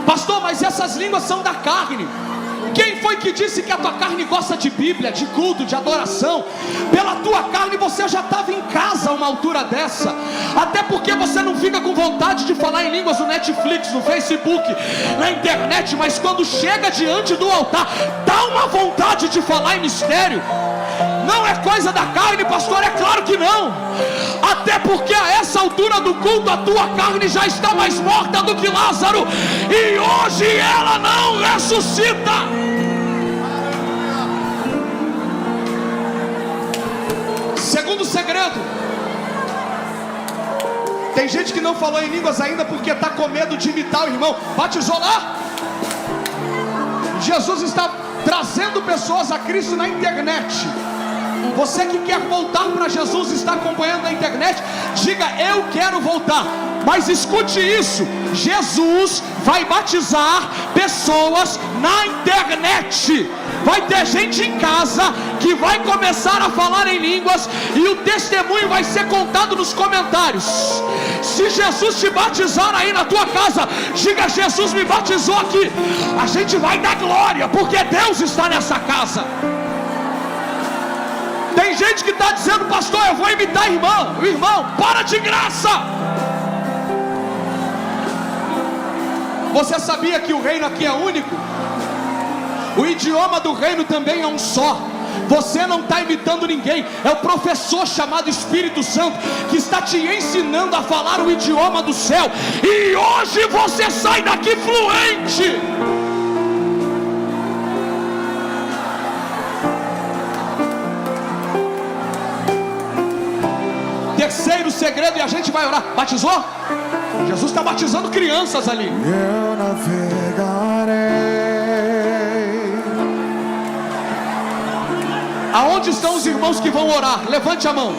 Pastor, mas essas línguas são da carne. Quem foi que disse que a tua carne gosta de Bíblia, de culto, de adoração? Pela tua carne você já estava em casa a uma altura dessa. Até porque você não fica com vontade de falar em línguas no Netflix, no Facebook, na internet. Mas quando chega diante do altar, dá uma vontade de falar em mistério. Não é coisa da carne, pastor? É claro que não. Até porque a essa altura do culto a tua carne já está mais morta do que Lázaro, e hoje ela não ressuscita. Segundo segredo, tem gente que não falou em línguas ainda porque está com medo de imitar o irmão. Batizou lá? Jesus está trazendo pessoas a Cristo na internet. Você que quer voltar para Jesus, está acompanhando na internet, diga: eu quero voltar. Mas escute isso: Jesus vai batizar pessoas na internet. Vai ter gente em casa que vai começar a falar em línguas, e o testemunho vai ser contado nos comentários. Se Jesus te batizar aí na tua casa, diga: Jesus me batizou aqui. A gente vai dar glória, porque Deus está nessa casa. Tem gente que está dizendo: pastor, eu vou imitar irmão. Irmão, para de graça. Você sabia que o reino aqui é único? O idioma do reino também é um só. Você não está imitando ninguém. É o professor chamado Espírito Santo que está te ensinando a falar o idioma do céu. E hoje você sai daqui fluente. Terceiro segredo, e a gente vai orar. Batizou? Jesus está batizando crianças ali. Eu navegarei. Aonde estão os irmãos que vão orar? Levante a mão.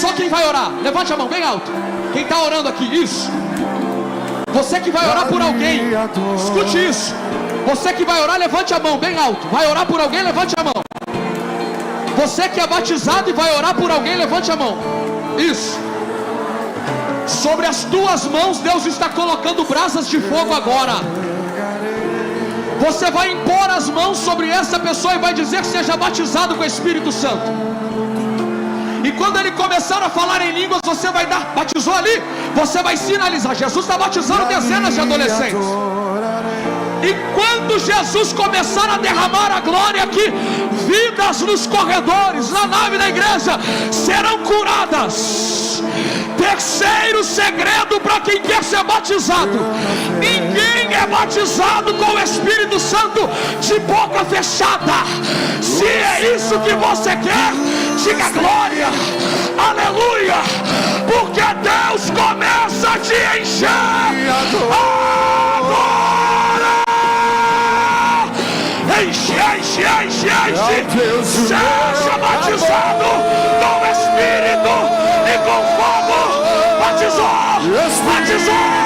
Só quem vai orar, levante a mão bem alto. Quem está orando aqui, isso. Você que vai orar por alguém, escute isso. Você que vai orar, levante a mão bem alto. Vai orar por alguém, levante a mão. Você que é batizado e vai orar por alguém, levante a mão. Isso. Sobre as tuas mãos Deus está colocando brasas de fogo agora. Você vai impor as mãos sobre essa pessoa e vai dizer que seja batizado com o Espírito Santo. E quando ele começar a falar em línguas, você vai dar, batizou ali, você vai sinalizar: Jesus está batizando dezenas de adolescentes. E quando Jesus começar a derramar a glória aqui, vidas nos corredores, na nave da igreja, serão curadas. Terceiro segredo para quem quer ser batizado: ninguém é batizado com o Espírito Santo de boca fechada. Se é isso que você quer, diga glória, aleluia, porque Deus começa a te encher agora. Enche, enche, enche, enche. Seja batizado com o Espírito e com fogo. Batizou, batizou.